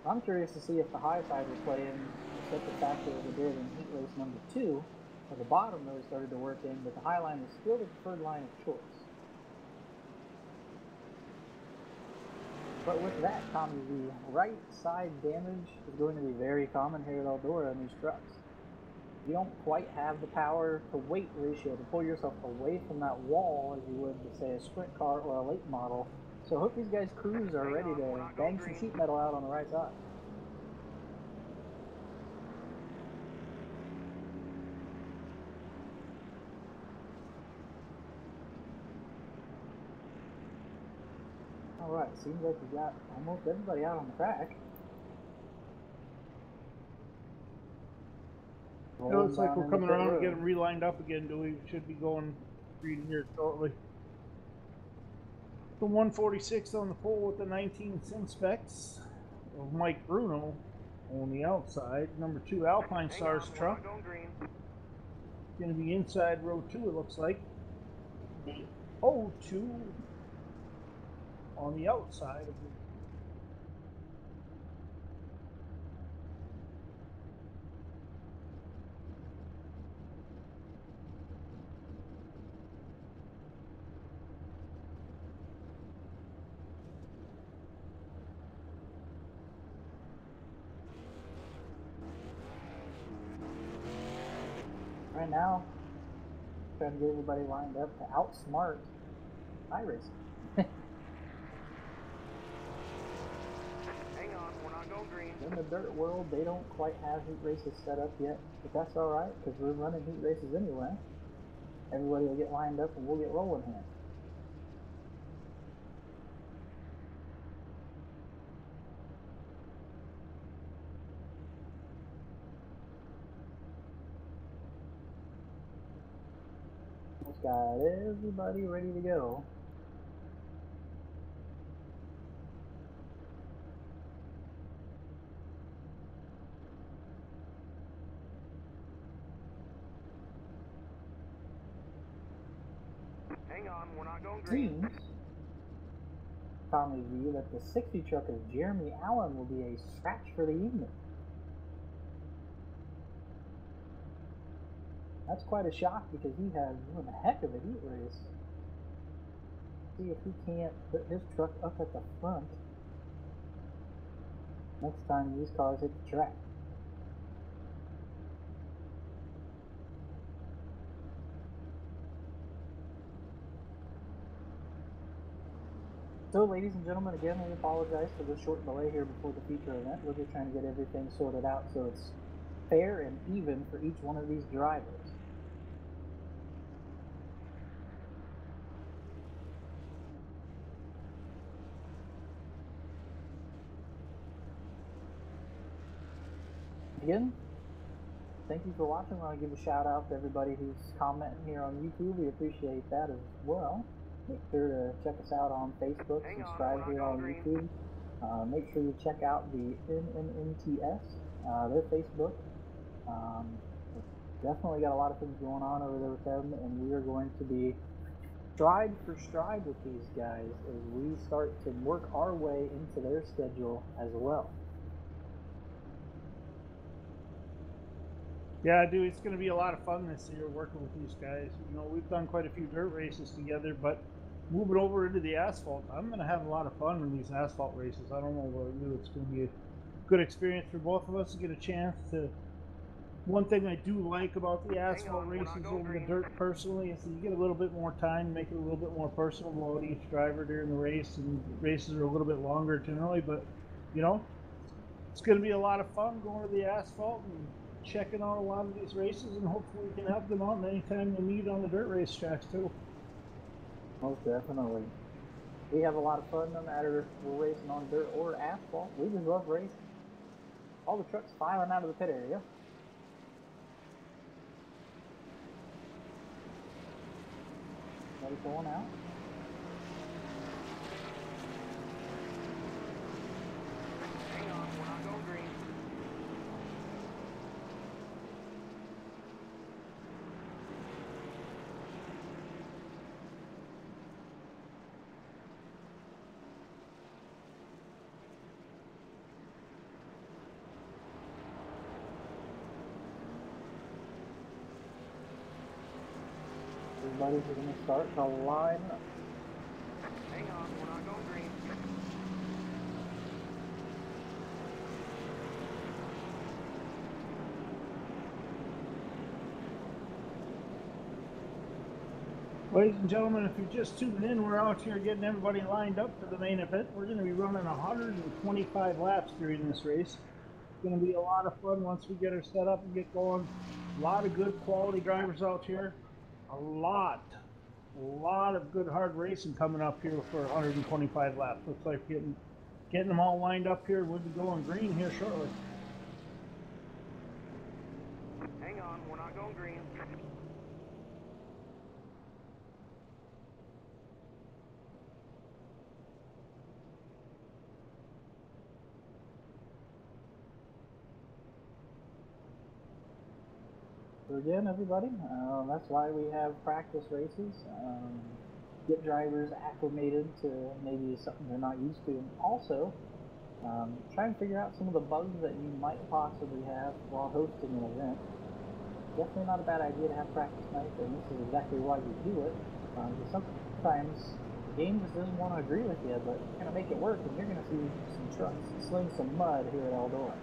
Speaker 2: I'm curious to see if the high side was playing such a factor as it did in heat race number 2, where the bottom really started to work in, but the high line was still the preferred line of choice. But with that, Tommy, the right side damage is going to be very common here at Eldora in these trucks. You don't quite have the power to weight ratio to pull yourself away from that wall as you would with, say, a sprint car or a late model. So I hope these guys' crews are ready to bang some sheet metal out on the right side. Alright, seems like we got almost everybody out on the track.
Speaker 1: It looks like we're coming around to get them relined up again, Dewey. We should be going green here shortly. The 146 on the pole with the 19 sim specs of Mike Bruno on the outside. Number 2 Alpine Stars truck. Going to be inside row 2, it looks like. The 02 on the outside of the
Speaker 2: right now, trying to get everybody lined up to outsmart iRacing.
Speaker 3: Hang on, we're not going green.
Speaker 2: In the dirt world, they don't quite have heat races set up yet, but that's alright, because we're running heat races anyway. Everybody will get lined up and we'll get rolling here. Almost got everybody ready to go.
Speaker 3: Hang on, we're not going green.
Speaker 2: Seems, Tommy V, that the 60 truck of Jeremy Allen will be a scratch for the evening. That's quite a shock because he has one heck of a heat race. See if he can't put his truck up at the front next time these cars hit the track. So, ladies and gentlemen, again, we apologize for this short delay here before the feature event. We're just trying to get everything sorted out so it's fair and even for each one of these drivers. Again, thank you for watching. I want to give a shout out to everybody who's commenting here on YouTube. We appreciate that as well. Make sure to check us out on Facebook, subscribe here on YouTube. Make sure you check out the NMNTS, their Facebook. Definitely got a lot of things going on over there with them, and we are going to be stride for stride with these guys as we start to work our way into their schedule as well.
Speaker 1: Yeah, dude, it's going to be a lot of fun this year working with these guys. You know, we've done quite a few dirt races together, but moving over into the asphalt, I'm going to have a lot of fun in these asphalt races. I don't know about you. It's going to be a good experience for both of us to get a chance to. One thing I do like about the asphalt races over the dirt personally is that you get a little bit more time, make it a little bit more personal about each driver during the race, and races are a little bit longer generally, but you know, it's going to be a lot of fun going to the asphalt and checking out a lot of these races, and hopefully we can help them out anytime they need on the dirt race tracks too.
Speaker 2: Most definitely. We have a lot of fun no matter if we're racing on dirt or asphalt. We just love racing. All the trucks filing out of the pit area. Ready for one out.
Speaker 3: Hang on, we're not going green.
Speaker 2: Everybody's going to start to line up.
Speaker 3: Hang on, we're not going green.
Speaker 1: Ladies and gentlemen, if you're just tuning in, we're out here getting everybody lined up for the main event. We're going to be running 125 laps during this race. It's going to be a lot of fun once we get her set up and get going. A lot of good quality drivers out here. A lot of good hard racing coming up here for 125 laps. Looks like getting them all lined up here. We'll be going green here shortly.
Speaker 3: Hang on, we're not going green.
Speaker 2: So again, everybody, that's why we have practice races. Get drivers acclimated to maybe something they're not used to. And also, try and figure out some of the bugs that you might possibly have while hosting an event. Definitely not a bad idea to have practice night, and this is exactly why you do it. Sometimes the game just doesn't want to agree with you, but you're going to make it work, and you're going to see some trucks sling some mud here at Eldora.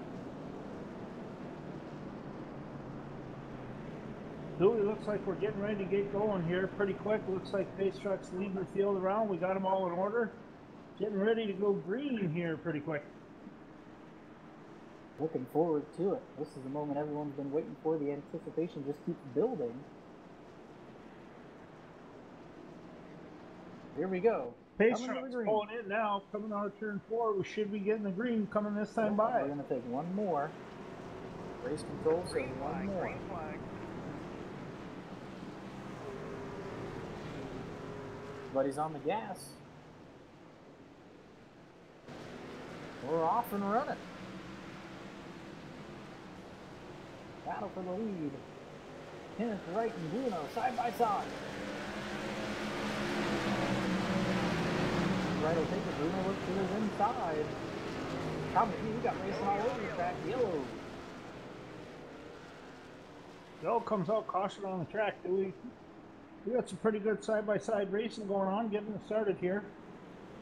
Speaker 1: Dude, it looks like we're getting ready to get going here pretty quick. Looks like pace trucks leading the field around. We got them all in order. Getting ready to go green here pretty quick.
Speaker 2: Looking forward to it. This is the moment everyone's been waiting for. The anticipation just keeps building. Here we go.
Speaker 1: Pace trucks pulling in now, coming out of turn 4. We should be getting the green coming this time by.
Speaker 2: We're going to take one more. Race control says one more.
Speaker 3: Green flag.
Speaker 2: Everybody's on the gas. We're off and running. Battle for the lead. Kenneth Wright and Bruno side by side. Wright will take it. Bruno looks to his inside. We got racing all over the track. Yellow.
Speaker 1: Yellow comes out caution on the track. We got some pretty good side-by-side racing going on, getting it started here.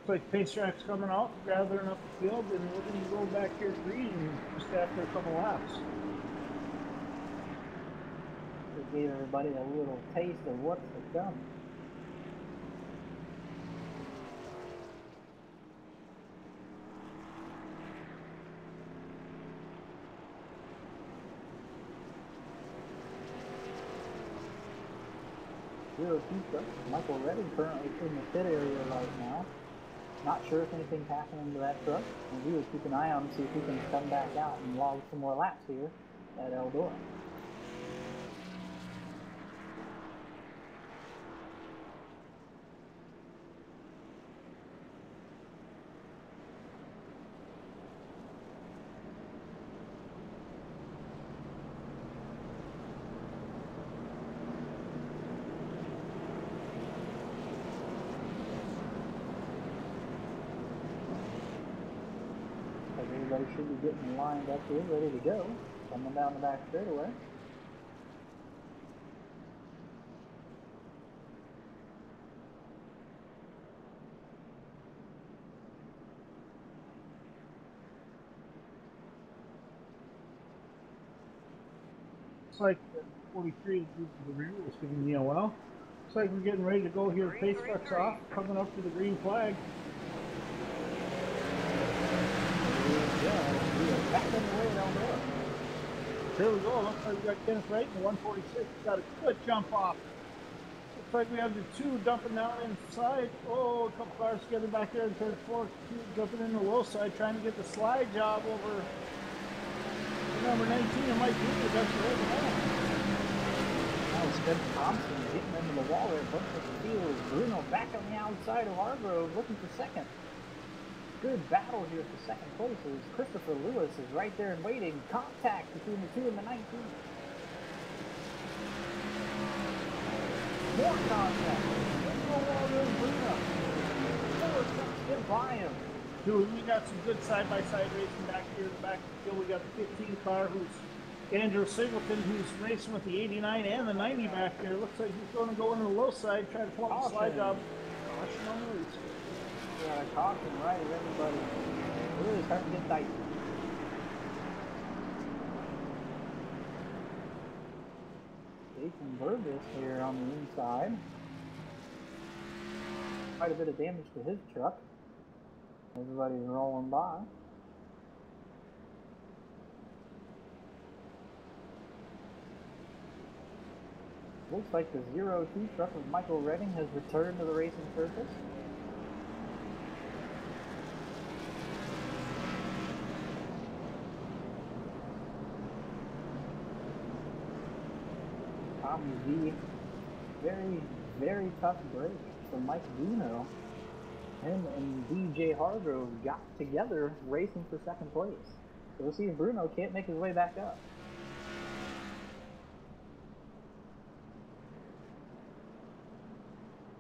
Speaker 1: Looks like pace track's coming out, gathering up the field, and we're going to go back here green just after a couple laps.
Speaker 2: We gave everybody a little taste of what's to come. Zero pizza. Michael Redding currently in the pit area right now. Not sure if anything's happening to that truck. And we will keep an eye on to see if he can come back out and log some more laps here at Eldora. Everybody should be getting lined up here, ready to go. Coming down the back straightaway.
Speaker 1: Looks like 43 is the rear is giving me a well. Looks like we're getting ready to go here. The pace truck's off, coming up to the green flag.
Speaker 2: Back in the way at Eldora.
Speaker 1: Here we go. Looks like we got Kenneth Wright in the 146. Got a good jump off. Looks like we have the 2 dumping down inside. Oh, a couple cars together back there in third, fourth. 2 jumping in the low side, trying to get the slide job over number 19. It might be the best way to go.
Speaker 2: That was Spencer Thompson getting into the wall there. Looking at the field. Bruno back on the outside of Hargrove, looking for second. Good battle here for second place. Christopher Lewis is right there and waiting. Contact between the 2 and the 19. More contact. Bruno. More trucks get by him.
Speaker 1: Dude, we got some good side-by-side racing back here in the back of the field. We got the 15 car, who's Andrew Singleton, who's racing with the 89 and the 90 back there. Looks like he's going to go into the low side, try to pull up the slide job. Caution on the race.
Speaker 2: Yeah, caution right as everybody really starting to get tight. Jason Burgess here on the inside. Quite a bit of damage to his truck. Everybody's rolling by. Looks like the 02 truck of Michael Redding has returned to the racing surface. Tommy V, very, very tough break for Mike Bruno. Him and DJ Hargrove got together racing for second place. So we'll see if Bruno can't make his way back up.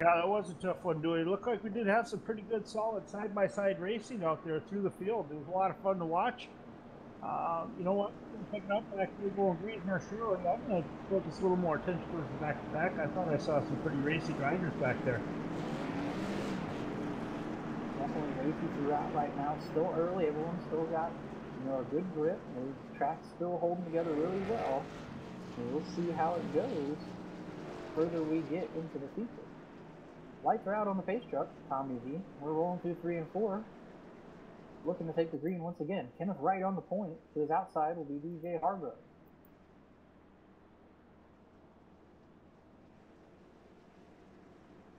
Speaker 1: Yeah, that was a tough one, dude. It looked like we did have some pretty good, solid side-by-side racing out there through the field. It was a lot of fun to watch. You know what? Picking up back here going green here, sure. I'm going to focus a little more attention towards the back-to-back. I thought I saw some pretty racy grinders back there.
Speaker 2: Definitely racy throughout right now. Still early. Everyone's still got, a good grip. The track's still holding together really well. And we'll see how it goes further we get into the future. Lights are out on the pace truck, Tommy V. We're rolling through 3 and 4. Looking to take the green once again. Kenneth Wright on the point. To his outside will be DJ Hargrove.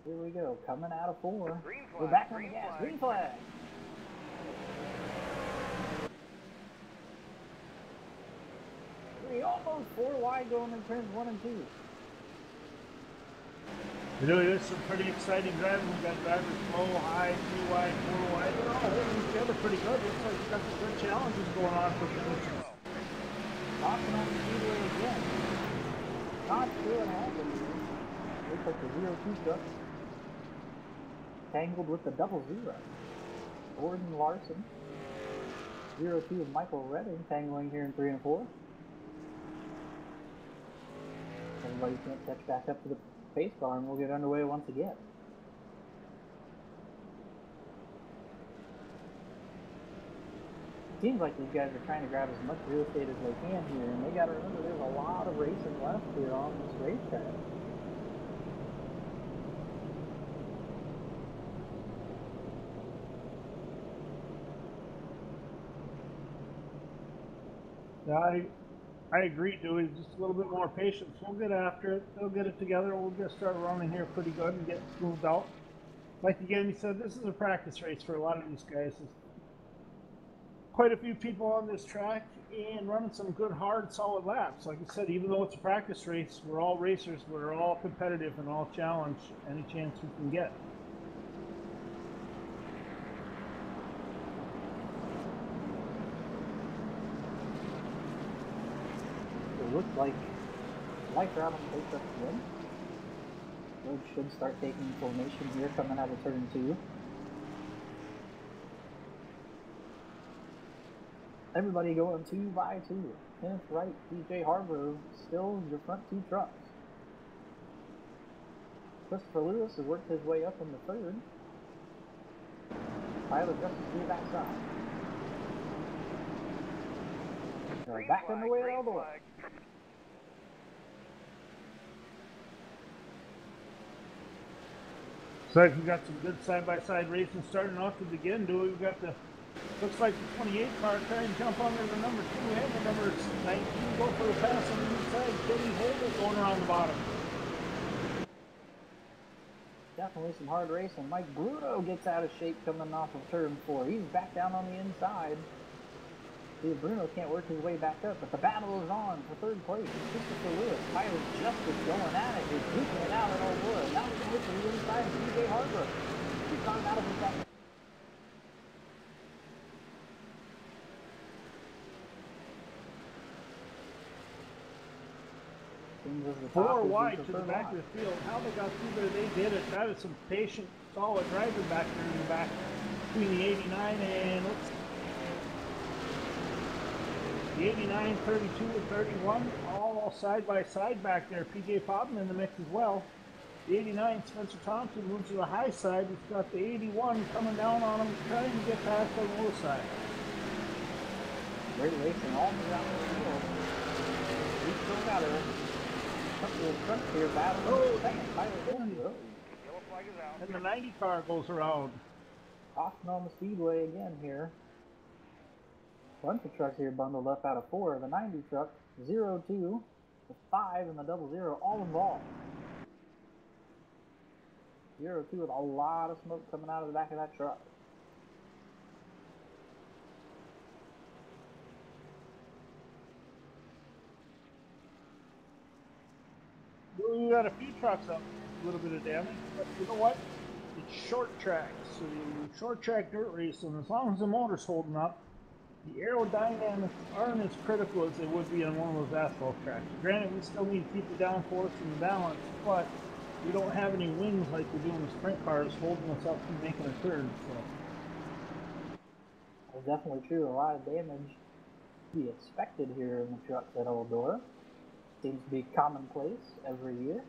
Speaker 2: Here we go. Coming out of 4. We're back on the gas. Green flag. Almost 4 wide going in turns 1 and 2.
Speaker 1: You know, there's some pretty exciting driving. We've got drivers low, high, 3 wide, 4 wide. They're all holding together pretty good. Looks like we've got some good challenges going on for positions.
Speaker 2: Caution on the speedway again. Not sure what happened. Looks like the 02 truck tangled with the 00. Gordon Larson. 02 of Michael Redding tangling here in 3 and 4. Everybody can't catch back up to the pace car and we'll get underway once again. It seems like these guys are trying to grab as much real estate as they can here, and they got to remember there's a lot of racing left here on this racetrack.
Speaker 1: Yeah, I agree, Dewey. Just a little bit more patience. We'll get after it. They'll get it together. We'll just start running here pretty good and get smoothed out. Like again, he said, this is a practice race for a lot of these guys. There's quite a few people on this track and running some good, hard, solid laps. Like I said, even though it's a practice race, we're all racers. We're all competitive and all challenge any chance we can get.
Speaker 2: It looks like lights are out on the pace truck again. Road should start taking formation here coming out of turn 2. Everybody going 2 by 2. Kenneth Wright, DJ Hargrove, still your front 2 trucks. Christopher Lewis has worked his way up in the 3rd. Tyler Justice to your backside. They're back in the way at Eldora.
Speaker 1: So we've got some good side-by-side racing starting off to begin. We've got the, looks like the 28 car trying to jump under the number 2 and the number 19 go for the pass on the inside. Kenny Holder going around the bottom.
Speaker 2: Definitely some hard racing. Mike Bruno gets out of shape coming off of turn 4. He's back down on the inside. See, Bruno can't work his way back up, but the battle is on for 3rd place. Christopher Lewis, Tyler Justice going at it. He's duking it out at Eldora. Now he's going to hit to the inside of DJ Hargrove. He's gone out of his back.
Speaker 1: Four wide to the back of the field. How they got through there, they did it. That is some patient, solid driving back there in the back between the 89 and the 89, 32, and 31, all side by side back there. PJ Popham in the mix as well. The 89, Spencer Thompson moves to the high side. He's got the 81 coming down on him, trying to get past on the low side.
Speaker 2: Great racing all around the field. He's still got a couple of trucks here battling.
Speaker 1: And the 90 car goes around.
Speaker 2: Austin on the speedway again here. Bunch of trucks here bundled up out of 4. The 90 truck, 0-2, the 5 and the 00 all involved. 0-2 with a lot of smoke coming out of the back of that truck.
Speaker 1: We got a few trucks up, a little bit of damage, but you know what? It's short track, so short track dirt racing, as long as the motor's holding up, the aerodynamics aren't as critical as they would be on one of those asphalt tracks. Granted, we still need to keep the downforce and the balance, but we don't have any wings like we do in the sprint cars holding us up from making a turn. So.
Speaker 2: That's definitely true. A lot of damage to be expected here in the trucks at Eldora. Seems to be commonplace every year,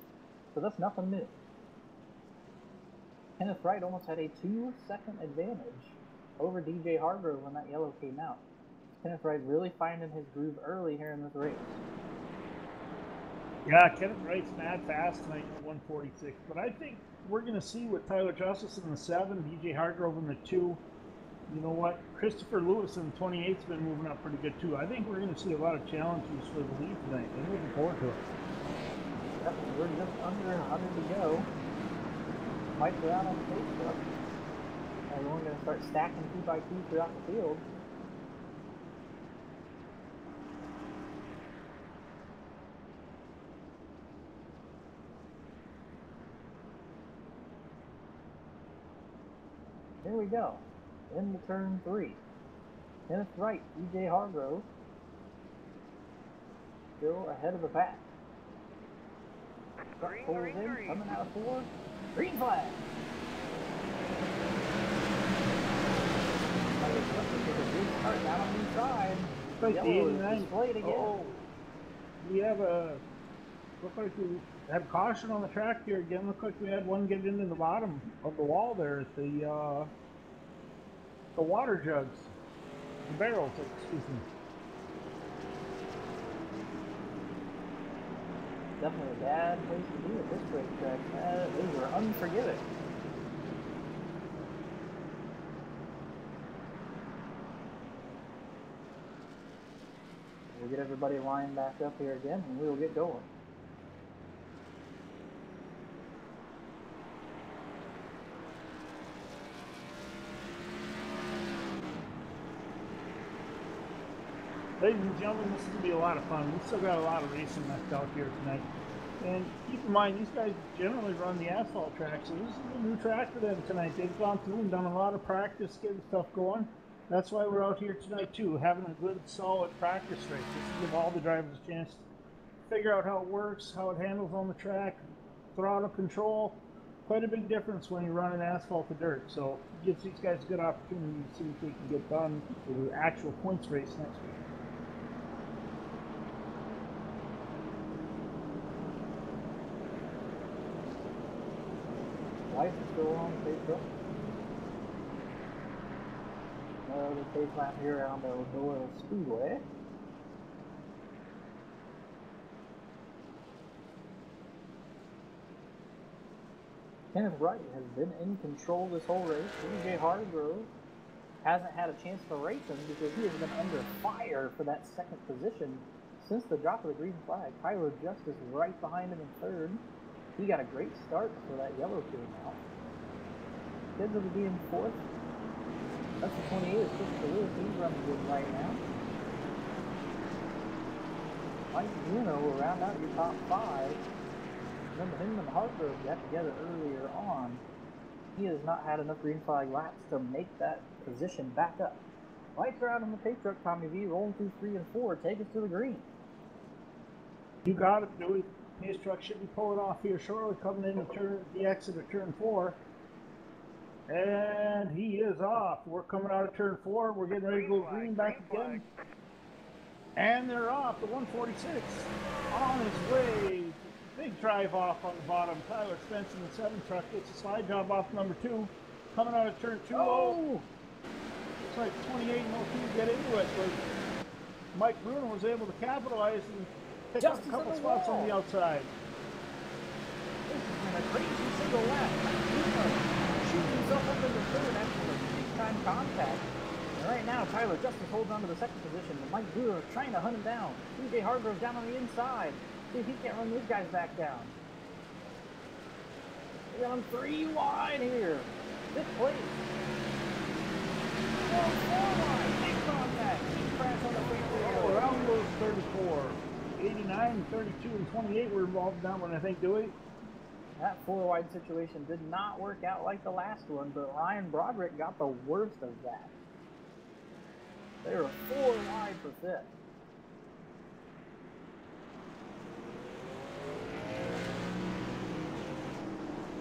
Speaker 2: so that's nothing new. Kenneth Wright almost had a 2-second advantage over DJ Hargrove when that yellow came out. Kenneth Wright really finding his groove early here in this race.
Speaker 1: Yeah, Kenneth Wright's mad fast tonight at 146, but I think we're going to see with Tyler Justice in the 7, DJ Hargrove in the 2. You know what? Christopher Lewis in the 28's been moving up pretty good too. I think we're going to see a lot of challenges for the lead tonight. I'm looking forward to it.
Speaker 2: Yep, we're just under 100 to go. Mike's around on the Facebook. And we're going to start stacking 2x2 throughout the field. Here we go. Into turn 3. Kenneth Wright, DJ Hargrove. Still ahead of the pack. Truck pulls in, coming out of 4. Green flag! Start down on the inside.
Speaker 1: Like the
Speaker 2: Yellow
Speaker 1: 89
Speaker 2: is displayed again.
Speaker 1: Oh, we have a, look like we had caution on the track here again. Look like we had one get into the bottom of the wall there at the water jugs, the barrels, excuse me.
Speaker 2: Definitely a bad place to be at this racetrack. They were unforgiving. We'll get everybody lined back up here again and we'll get going.
Speaker 1: Ladies and gentlemen, this is going to be a lot of fun. We've still got a lot of racing left out here tonight. And keep in mind, these guys generally run the asphalt track, so this is a new track for them tonight. They've gone through and done a lot of practice, getting stuff going. That's why we're out here tonight, too, having a good, solid practice race. Just to give all the drivers a chance to figure out how it works, how it handles on the track, throttle control, quite a big difference when you're running asphalt to dirt. So it gives these guys a good opportunity to see if they can get done for the actual points race next week.
Speaker 2: Life is still on Facebook. The pace lap here around the Eldora Speedway. Kenneth Wright has been in control this whole race. DJ Hargrove hasn't had a chance to race him because he has been under fire for that second position since the drop of the green flag. Tyler Justice right behind him in third. He got a great start before that yellow came out. Kids will be in fourth. That's the 28 is Christopher Lewis. He's running good right now. Mike Bruno will round out your top five. Remember him and Hargrove got together earlier on. He has not had enough green flag laps to make that position back up. Lights are out on the pace truck, Tommy V, rolling through 3 and 4. Take us to the green.
Speaker 1: You got it, Dewey. Pace truck should be pulling off here shortly, coming in the exit of turn 4. And he is off. We're coming out of turn 4. We're getting ready to go green back again. And they're off. The 146 on his way. Big drive off on the bottom. Tyler Spence in the 7 truck gets a slide job off number 2. Coming out of turn 2. Oh! Looks like 28 and 02 get into it. But Mike Bruno was able to capitalize and pick up a couple spots on the outside.
Speaker 2: This has been a crazy single lap. Mike Bruno shoots himself up in the third after a big-time contact. And right now, Tyler Justice holds on to the second position. But Mike Bruno is trying to hunt him down. TJ Hargrove's down on the inside. See if he can't run these guys back down. We're on 3 wide here. 5th place. Oh, 4 wide. Big contact. Big crash on the freeway.
Speaker 1: Oh, around those 34. 89, 32, and 28 were involved in that one, I think, Dewey.
Speaker 2: That 4 wide situation did not work out like the last one, but Ryan Broderick got the worst of that. They were 4 wide for 5th.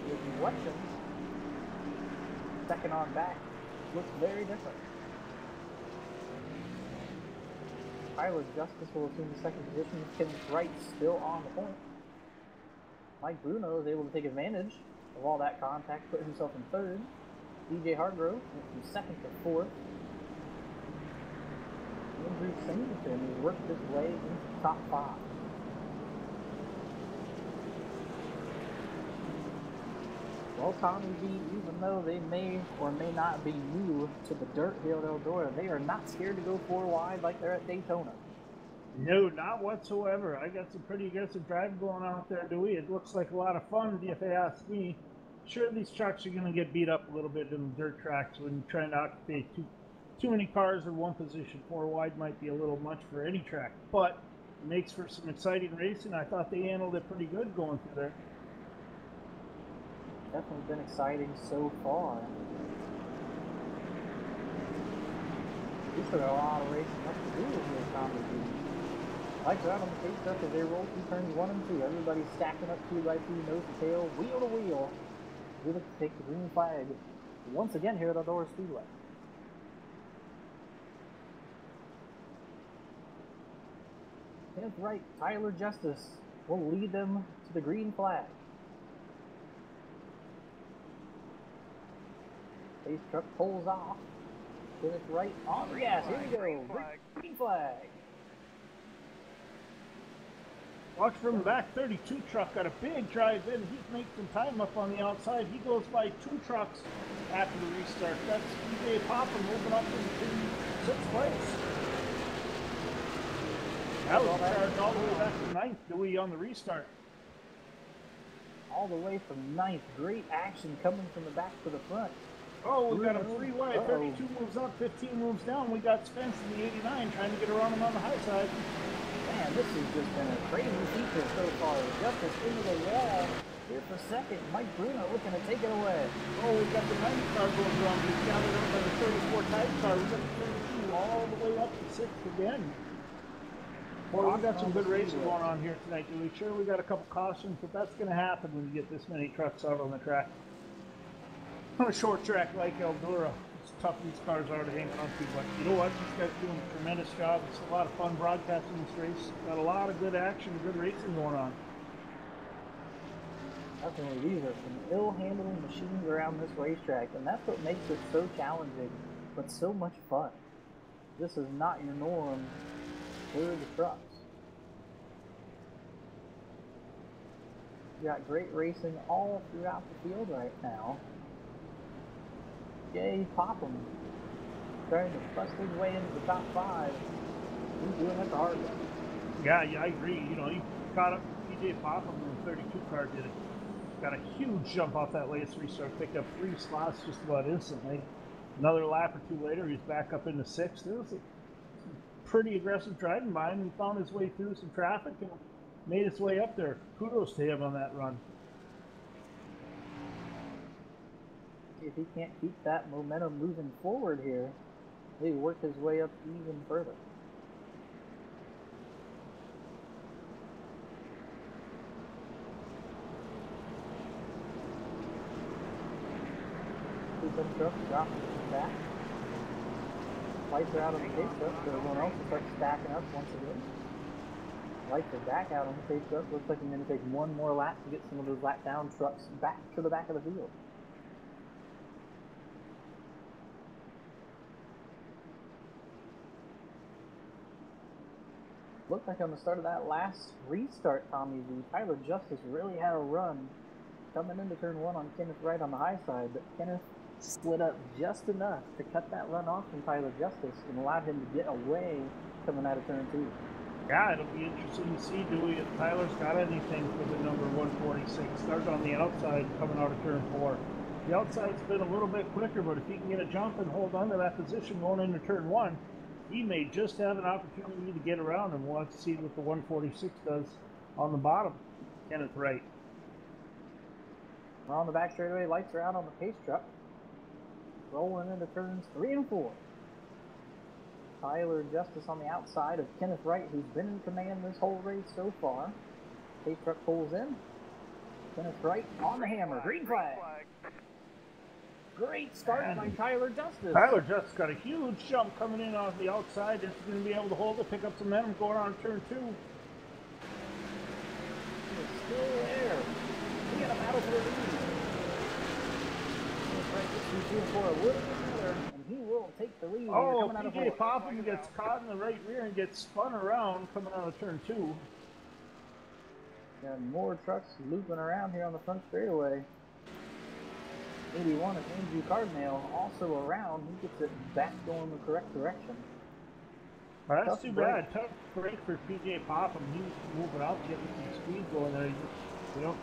Speaker 2: The elections, second on back, looks very different. Tyler Justice will assume the second position. Kenneth Wright still on the point. Mike Bruno is able to take advantage of all that contact, put himself in third. DJ Hargrove went from second to fourth. Andrew Singleton has worked his way into the top 5. Well, Tommy V, even though they may or may not be new to the dirt here at Eldora, they are not scared to go 4 wide like they're at Daytona.
Speaker 1: No, not whatsoever. I got some pretty aggressive driving going on out there, Dewey. It looks like a lot of fun, if you ask me. Sure, these trucks are going to get beat up a little bit in the dirt tracks when you're trying to occupy too many cars in one position. 4 wide might be a little much for any track, but it makes for some exciting racing. I thought they handled it pretty good going through there.
Speaker 2: Definitely been exciting so far. We still got a lot of racing left to do here, Tommy V. Lights are out on the pace truck as they roll through turns 1 and 2. Everybody's stacking up 2 by 2, nose to tail, wheel to wheel. We look to take the green flag once again here at Eldora Speedway. Kenneth Wright, Tyler Justice will lead them to the green flag. Pace truck pulls off. Kenneth Wright on the gas. Here we go. Green flag.
Speaker 1: Watch from the back, 32 truck got a big drive in. He's making some time up on the outside. He goes by 2 trucks after the restart. That's DJ Popper moving up into 6th place. That was charged all the way back to 9th, Dewey, on the restart.
Speaker 2: All the way from 9th. Great action coming from the back to the front.
Speaker 1: Oh, we got a 3 wide. 32 moves up, 15 moves down. We got Spence in the 89 trying to get around him on the high side.
Speaker 2: Man, this has just been a crazy feature so far. Justice into the wall here for second. Mike Bruno looking to take it away.
Speaker 1: Oh, we got the 90 car going wrong. He's gathered up by the 34 type car. We got the 32 all the way up to 6th again. Boy, we got some good racing going on here tonight, Dewey. Sure, we got a couple cautions, but that's going to happen when you get this many trucks out on the track. On a short track like Eldora, it's tough these cars are to hang on to, but you know what? These guys are doing a tremendous job. It's a lot of fun broadcasting this race. Got a lot of good action, good racing going on.
Speaker 2: Definitely, these are some ill-handling machines around this racetrack, and that's what makes it so challenging, but so much fun. This is not your norm for the trucks. You got great racing all throughout the field right now. Jay Popham trying to bust his way into the top 5. He's doing it the hard way.
Speaker 1: Yeah, I agree. You know, he caught up PJ Popham in the 32 car, did it. Got a huge jump off that latest restart, picked up 3 slots just about instantly. Another lap or 2 later, he's back up into 6th. It was a pretty aggressive driving by him. He found his way through some traffic and made his way up there. Kudos to him on that run.
Speaker 2: If he can't keep that momentum moving forward here, he work his way up even further. Some trucks dropping back. Lights are out on the tape truck, so everyone else will start stacking up once again. Lights are back out on the tape truck. Looks like I'm going to take one more lap to get some of those lap down trucks back to the back of the field. Looked like on the start of that last restart, Tommy V, Tyler Justice really had a run coming into turn 1 on Kenneth Wright on the high side, but Kenneth split up just enough to cut that run off from Tyler Justice and allowed him to get away coming out of turn 2.
Speaker 1: Yeah, it'll be interesting to see, Dewey, if Tyler's got anything for the number 146. Started on the outside coming out of turn 4. The outside's been a little bit quicker, but if he can get a jump and hold on to that position going into turn 1, he may just have an opportunity to get around, and we'll have to see what the 146 does on the bottom. Kenneth Wright.
Speaker 2: We're on the back straightaway. Lights are out on the pace truck. Rolling into turns 3 and 4. Tyler Justice on the outside of Kenneth Wright, who's been in command this whole race so far. Pace truck pulls in. Kenneth Wright on the hammer. Green flag. Great start by Tyler Justice.
Speaker 1: Tyler Justice got a huge jump coming in off the outside. It's going to be able to hold it, pick up some momentum going on turn 2.
Speaker 2: He's still there. We got a battle for the lead. For a little bit better, and he will take the lead.
Speaker 1: Oh, PJ Popham gets caught in the right rear and gets spun around coming out of turn 2.
Speaker 2: And more trucks looping around here on the front straightaway. 81 of Andrew Cardinale also around. He gets it back going the correct direction.
Speaker 1: Well, that's too bad. Tough break for PJ Popham. He's moving out, getting some speed going there. You know,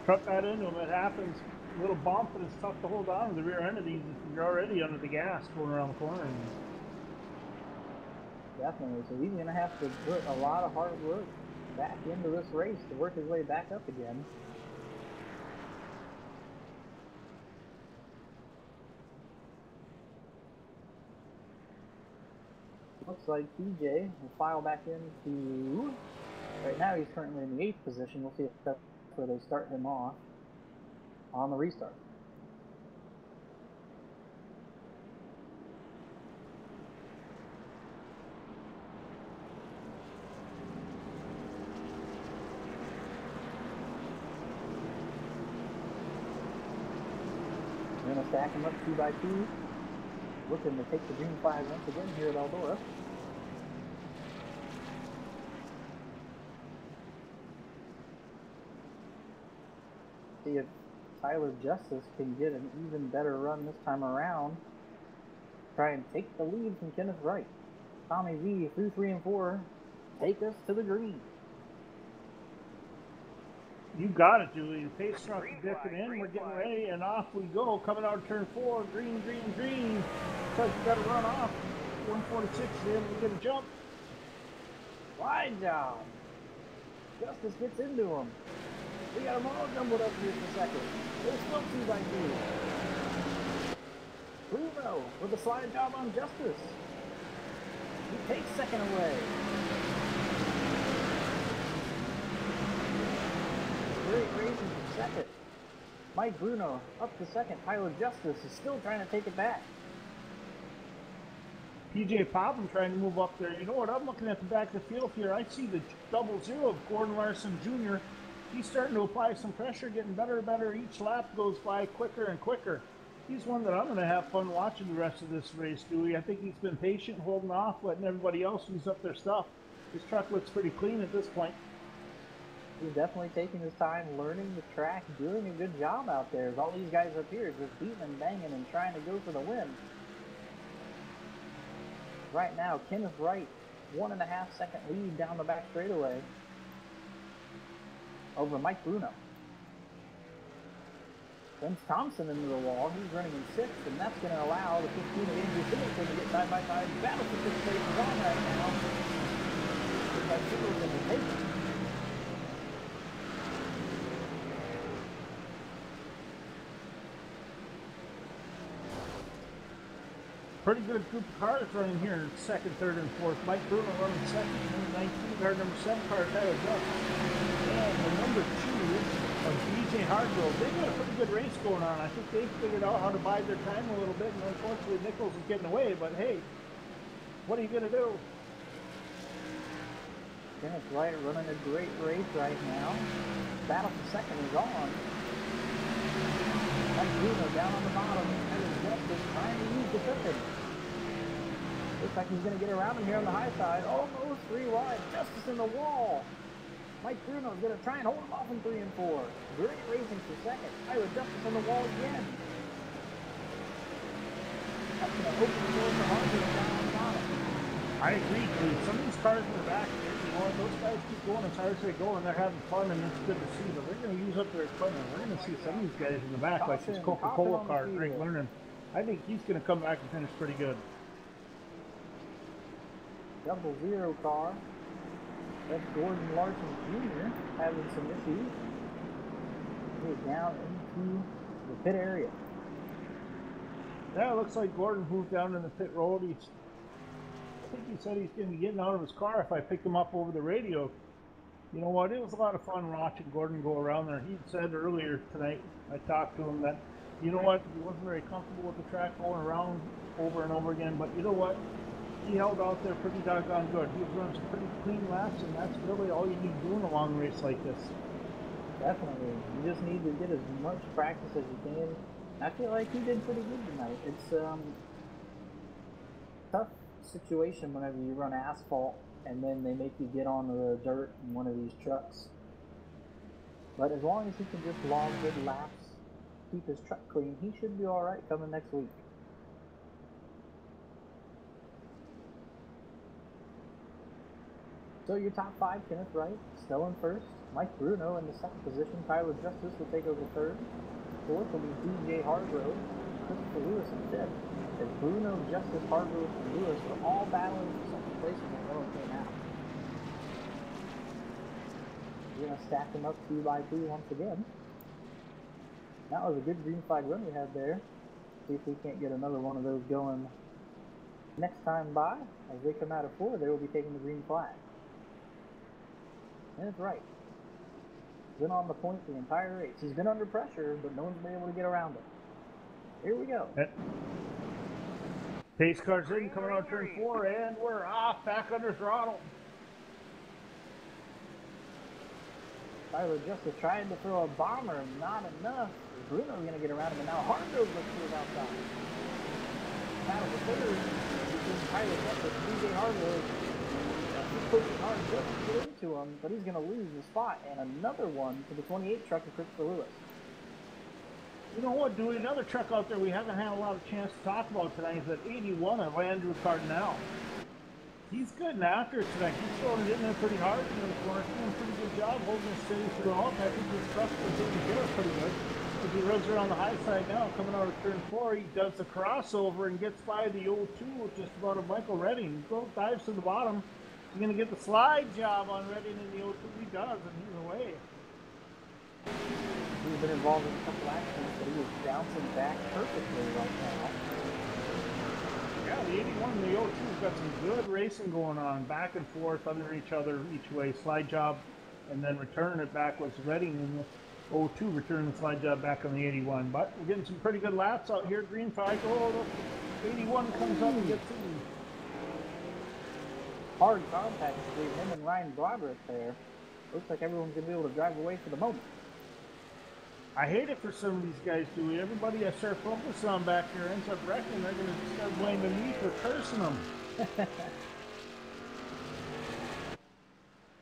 Speaker 1: truck that into him. It happens. A little bump, and it's tough to hold on to the rear end of these if you're already under the gas going around the corner.
Speaker 2: Definitely. So he's going to have to put a lot of hard work back into this race to work his way back up again. Looks like PJ will file back into... Right now he's currently in the 8th position. We'll see if that's where they start him off on the restart. We're going to stack them up 2 by 2. Looking to take the green flag once again here at Eldora. See if Tyler Justice can get an even better run this time around. Try and take the lead from Kenneth Wright. Tommy V through 3 and 4. Take us to the green.
Speaker 1: You got it, Julie. The pace truck is dipping in. We're getting ready, and off we go. Coming out of turn 4. Green, green, green. Looks like you got to run off. 146 is able to get a jump.
Speaker 2: Wide job. Justice gets into him. We got them all jumbled up here for a second. There's still 2 by 2. Bruno with a slide job on Justice. He takes second away. Great racing for second. Mike Bruno up to second. Tyler Justice is still trying to take it back.
Speaker 1: PJ Popham trying to move up there. You know what? I'm looking at the back of the field here. I see the 00 of Gordon Larson Jr. He's starting to apply some pressure, getting better and better. Each lap goes by quicker and quicker. He's one that I'm going to have fun watching the rest of this race, Dewey. I think he's been patient, holding off, letting everybody else use up their stuff. His truck looks pretty clean at this point.
Speaker 2: He's definitely taking his time, learning the track, doing a good job out there. As all these guys up here just beating and banging and trying to go for the win. Right now, Kenneth Wright, 1.5 second lead down the back straightaway over Mike Bruno. Vince Thompson into the wall. He's running in 6th, and that's going to allow the 15 of Andrew Singleton to get side by side. Battle for 6th place is on right now. Looks like Singleton is taken.
Speaker 1: Pretty good group of cars running here in 2nd, 3rd, and 4th. Mike Bruno running 2nd, number 19 car, number 7 car, Tyler Justice. And the number 2 of DJ Hardgrove. They've got a pretty good race going on. I think they've figured out how to bide their time a little bit, and unfortunately Nichols is getting away, but hey, what are you going to do?
Speaker 2: Kenneth Wright running a great race right now. Battle for 2nd is on. Mike Bruno down on the bottom. Tyler Justice trying to use the cushion. Looks like he's going to get around him here on the high side. Almost 3 wide. Justice in the wall. Mike Bruno is going to try and hold him off in 3 and 4. Great racing for 2nd. Tyler Justice on the wall again. That's going to open the door for Hardgrove down on the bottom.
Speaker 1: I agree, dude. Some of these cars in the back, you know what, those guys keep going as hard as they go, and they're having fun, and it's good to see. But they're going to use up their equipment. We're going to see some of these guys in the back, like this Coca-Cola car, Greg Lerner. I think he's going to come back and finish pretty good.
Speaker 2: 00 car. That's Gordon Larson Jr. having some issues. He's down into the pit area.
Speaker 1: Yeah, it looks like Gordon moved down in the pit road. I think he said he's going to be getting out of his car if I picked him up over the radio. You know what? It was a lot of fun watching Gordon go around there. He said earlier tonight, I talked to him, that, you know what, he wasn't very comfortable with the track going around over and over again, but you know what? He held out there pretty doggone good. He was running some pretty clean laps, and that's really all you need to do in a long race like this.
Speaker 2: Definitely. You just need to get as much practice as you can. I feel like he did pretty good tonight. It's tough situation whenever you run asphalt and then they make you get on the dirt in one of these trucks. But as long as he can just log good laps, keep his truck clean, he should be alright coming next week. So your top 5, Kenneth Wright, still in 1st. Mike Bruno in the 2nd position. Tyler Justice will take over 3rd. 4th will be DJ Hardgrove. Christopher Lewis in 5th. As Bruno, Justice, Hardgrove, and Lewis are all battling for 2nd place in the LMK now. We're going to stack them up 2 by 2 once again. That was a good green flag run we had there. See if we can't get another one of those going next time by. As they come out of 4, they will be taking the green flag. And it's right. Been on the point the entire race. He's been under pressure, but no one's been able to get around him. Here we go.
Speaker 1: Pace car's in, coming out turn 4, and we're off, back under throttle.
Speaker 2: Tyler Justice trying to throw a bomber, not enough. Bruno's going to get around him, and now Hardgrove looks to his outside. Battle for 3rd between Tyler Justice and DJ Hardgrove. He's pushing hard just to get into him, but he's going to lose the spot. And another one to the 28 truck of Christopher Lewis.
Speaker 1: You know what, Dewey? Another truck out there we haven't had a lot of chance to talk about tonight is that 81 of Andrew Cardinal. He's good and accurate tonight. He's throwing it in there pretty hard. You know, he's doing a pretty good job holding it steady throughout. I think his truck was taking care of pretty good. As he runs around the high side now, coming out of turn 4, he does the crossover and gets by the 02 with just about a Michael Redding. He goes, dives to the bottom. He's going to get the slide job on Redding in the 02. He does, and he's away.
Speaker 2: He's been involved in a couple accidents, but he was bouncing back perfectly right now.
Speaker 1: Yeah, the 81 and the 02's got some good racing going on, back and forth under each other, each way. Slide job. and then return it back was Reading in the 02, return the slide job back on the 81. But we're getting some pretty good laps out here. Green flag. Oh, look, 81 comes up and gets in.
Speaker 2: Hard contact between him and Ryan Broderick there. Looks like everyone's going to be able to drive away for the moment.
Speaker 1: I hate it for some of these guys, Dewey. Everybody I start focusing on back here ends up wrecking. They're going to start blaming me for cursing them.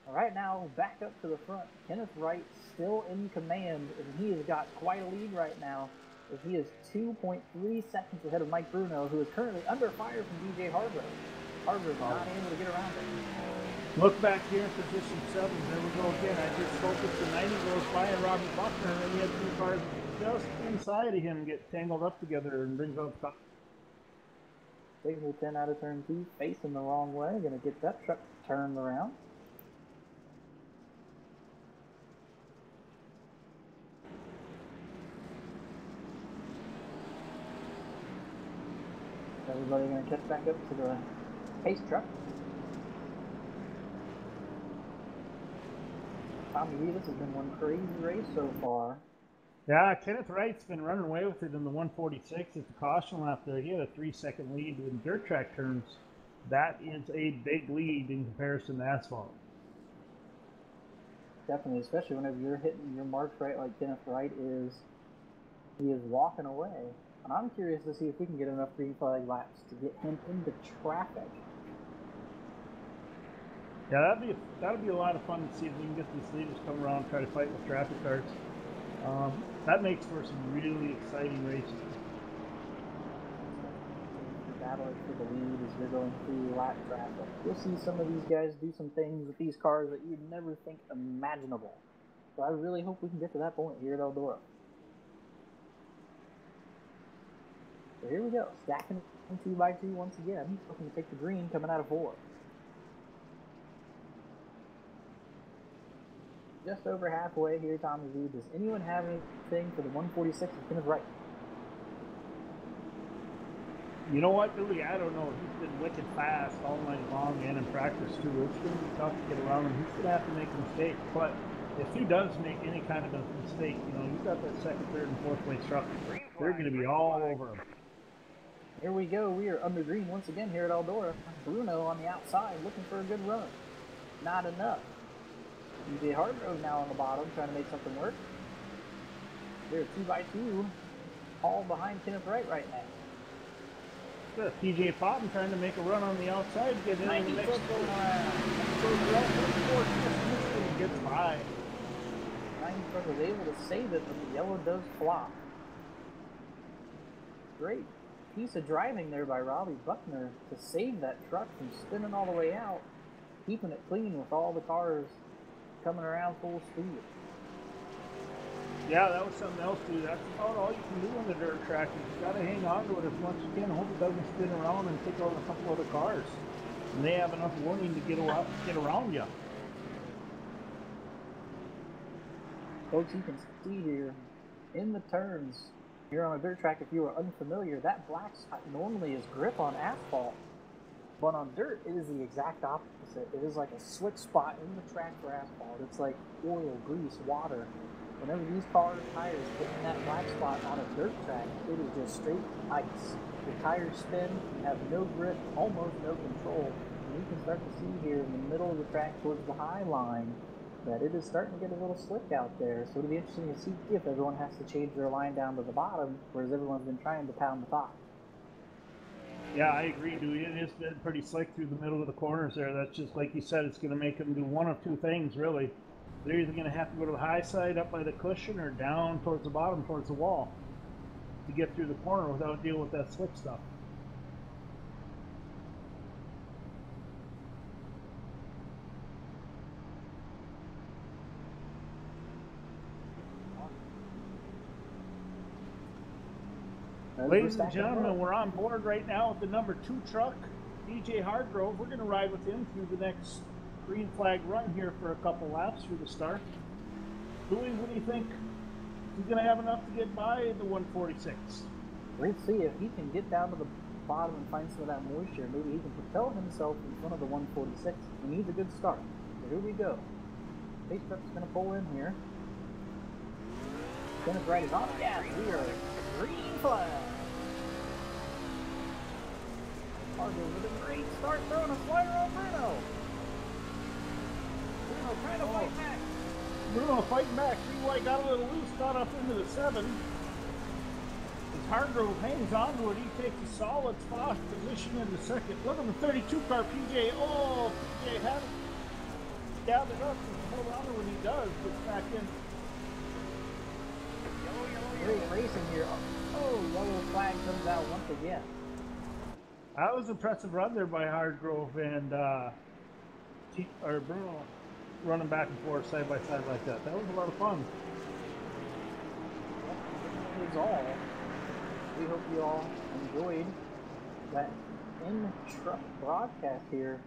Speaker 2: All right, now back up to the front. Kenneth Wright still in command, and he has got quite a lead right now. As he is 2.3 seconds ahead of Mike Bruno, who is currently under fire from DJ Hargrove. Hargrove not able to get around him.
Speaker 1: Look back here in position 7. There we go again. I just focused the 90 goes by and Robbie Buckner, and then he had 2 cars just inside of him get tangled up together and brings out the top.
Speaker 2: Taking the 10 out of turn 2, facing the wrong way. Going to get that truck turned around. Everybody going to catch back up to the pace truck. Tommy Lee, this has been one crazy race so far.
Speaker 1: Yeah, Kenneth Wright's been running away with it in the 146 at the caution lap there. He had a 3-second lead in dirt track terms. That is a big lead in comparison to asphalt.
Speaker 2: Definitely, especially whenever you're hitting your marks right like Kenneth Wright is. He is walking away. And I'm curious to see if we can get enough green flag laps to get him into traffic.
Speaker 1: Yeah, that'd be a lot of fun to see if we can get these leaders come around and try to fight with traffic cars. That makes for some really exciting racing.
Speaker 2: You're battling for the lead as you're going through lap traffic. You'll see some of these guys do some things with these cars that you'd never think imaginable. So I really hope we can get to that point here at Eldora. So here we go, stacking 2x2 once again, looking to take the green coming out of 4. Just over halfway here, Tommy V. Does anyone have anything for the 146 of Kenneth Wright?
Speaker 1: You know what, Billy? I don't know. He's been wicked fast all night long and in practice too. It's going to be tough to get around him. He's going to have to make a mistake. But if he does make any kind of a mistake, you know, you've got that second, third, and fourth place truck. They're going to be all over him.
Speaker 2: Here we go. We are under green once again here at Eldora. Bruno on the outside looking for a good run. Not enough. DJ Hargrove now on the bottom trying to make something work. They're 2x2 all behind Kenneth Wright right now.
Speaker 1: TJ Potten trying to make a run on the outside, get in the next
Speaker 2: Gets
Speaker 1: by.
Speaker 2: 9 truck was able to save it, but the yellow does flop. Great piece of driving there by Robbie Buckner to save that truck from spinning all the way out, keeping it clean with all the cars coming around full speed.
Speaker 1: Yeah, that was something else too. That's about all you can do on the dirt track. You got to hang on to it as much as you can. Hope it doesn't spin around and take out a couple other cars. And they have enough warning to get around you.
Speaker 2: Folks, you can see here in the turns here on a dirt track, if you are unfamiliar, that black spot normally is grip on asphalt. But on dirt, it is the exact opposite. It is like a slick spot in the track for asphalt. It's like oil, grease, water. Whenever these cars' tires get in that black spot on a dirt track, it is just straight ice. The tires spin, you have no grip, almost no control. And you can start to see here in the middle of the track towards the high line that it is starting to get a little slick out there. So it'll be interesting to see if everyone has to change their line down to the bottom, whereas everyone's been trying to pound the top.
Speaker 1: Yeah, I agree, dude. It has been pretty slick through the middle of the corners there. That's just like you said, it's going to make them do one of two things, really. They're either going to have to go to the high side up by the cushion or down towards the bottom, towards the wall to get through the corner without dealing with that slick stuff. Ladies and gentlemen, we're on board right now with the number 2 truck, DJ Hargrove. We're going to ride with him through the next green flag run here for a couple laps through the start. Louis, what do you think? He's going to have enough to get by the 146.
Speaker 2: We'll see if he can get down to the bottom and find some of that moisture. Maybe he can propel himself in front of the 146. He needs a good start. So here we go. Pace truck's going to pull in here. Kenneth Wright is on the gas. We are green flag. Harder with a great start, throwing a slider on Bruno. Bruno trying to fight back.
Speaker 1: Bruno fighting back. Green White got a little loose, got up into the 7. As Hargrove hangs on to it, he takes a solid spot position in the second. Look at the 32 car, PJ. Oh, PJ had it gathered up and hold on to when he does, gets back in.
Speaker 2: Great racing here. Oh, yellow flag comes out once again.
Speaker 1: That was an impressive run there by Hargrove and Bruno running back and forth side by side like that. That was a lot of fun.
Speaker 2: That is all. We hope you all enjoyed that in-truck broadcast here.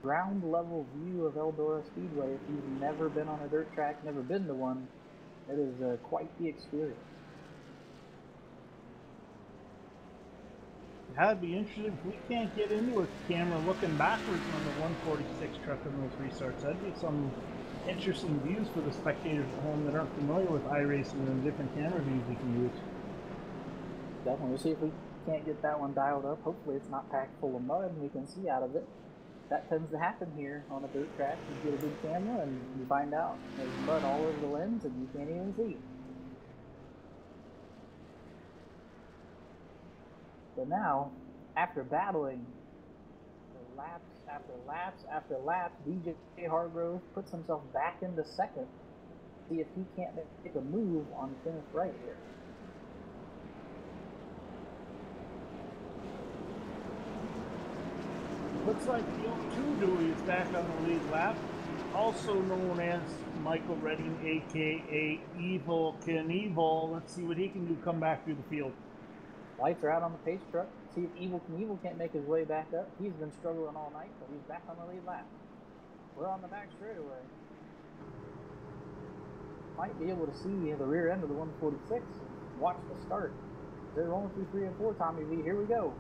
Speaker 2: Ground level view of Eldora Speedway. If you've never been on a dirt track, never been to one, it is quite the experience.
Speaker 1: That'd be interesting if we can't get into a camera looking backwards on the 146 truck in those restarts. That'd be some interesting views for the spectators at home that aren't familiar with iRacing and different camera views we can use.
Speaker 2: Definitely. We'll see if we can't get that one dialed up. Hopefully it's not packed full of mud and we can see out of it. That tends to happen here on a dirt track. You get a good camera and you find out there's mud all over the lens and you can't even see. So now, after battling for laps after laps after laps, DJ Hargrove puts himself back into second. See if he can't make a move on Kenneth Wright here.
Speaker 1: Looks like the 02 Dewey is back on the lead lap, also known as Michael Redding, aka Evil Knievel. Let's see what he can do come back through the field.
Speaker 2: Lights are out on the pace truck. See if Evil Knievel can't make his way back up. He's been struggling all night, but he's back on the lead lap. We're on the back straightaway. Might be able to see the rear end of the 146. Watch the start. They're rolling through 3 and 4, Tommy V. Here we go.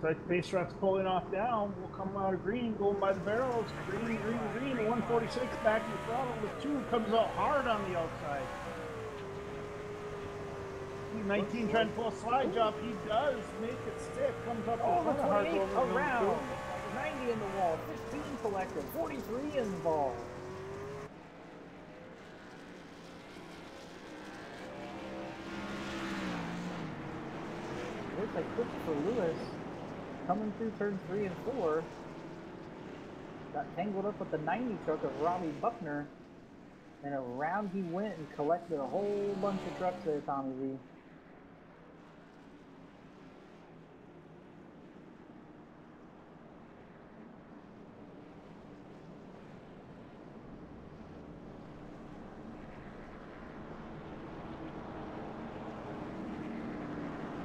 Speaker 1: So the base truck's pulling off down. We'll come out of green, going by the barrels. Green, green, green. The 146 back in the throttle. The 2 comes out hard on the outside. 19 trying to pull a slide job. He does make it stick. Comes up
Speaker 2: over
Speaker 1: with
Speaker 2: 28 around. 90 in the wall. 15 collected. 43 involved. Looks like Christopher Lewis coming through turn 3 and 4. Got tangled up with the 90 truck of Robbie Buckner. And around he went and collected a whole bunch of trucks there, Tommy V.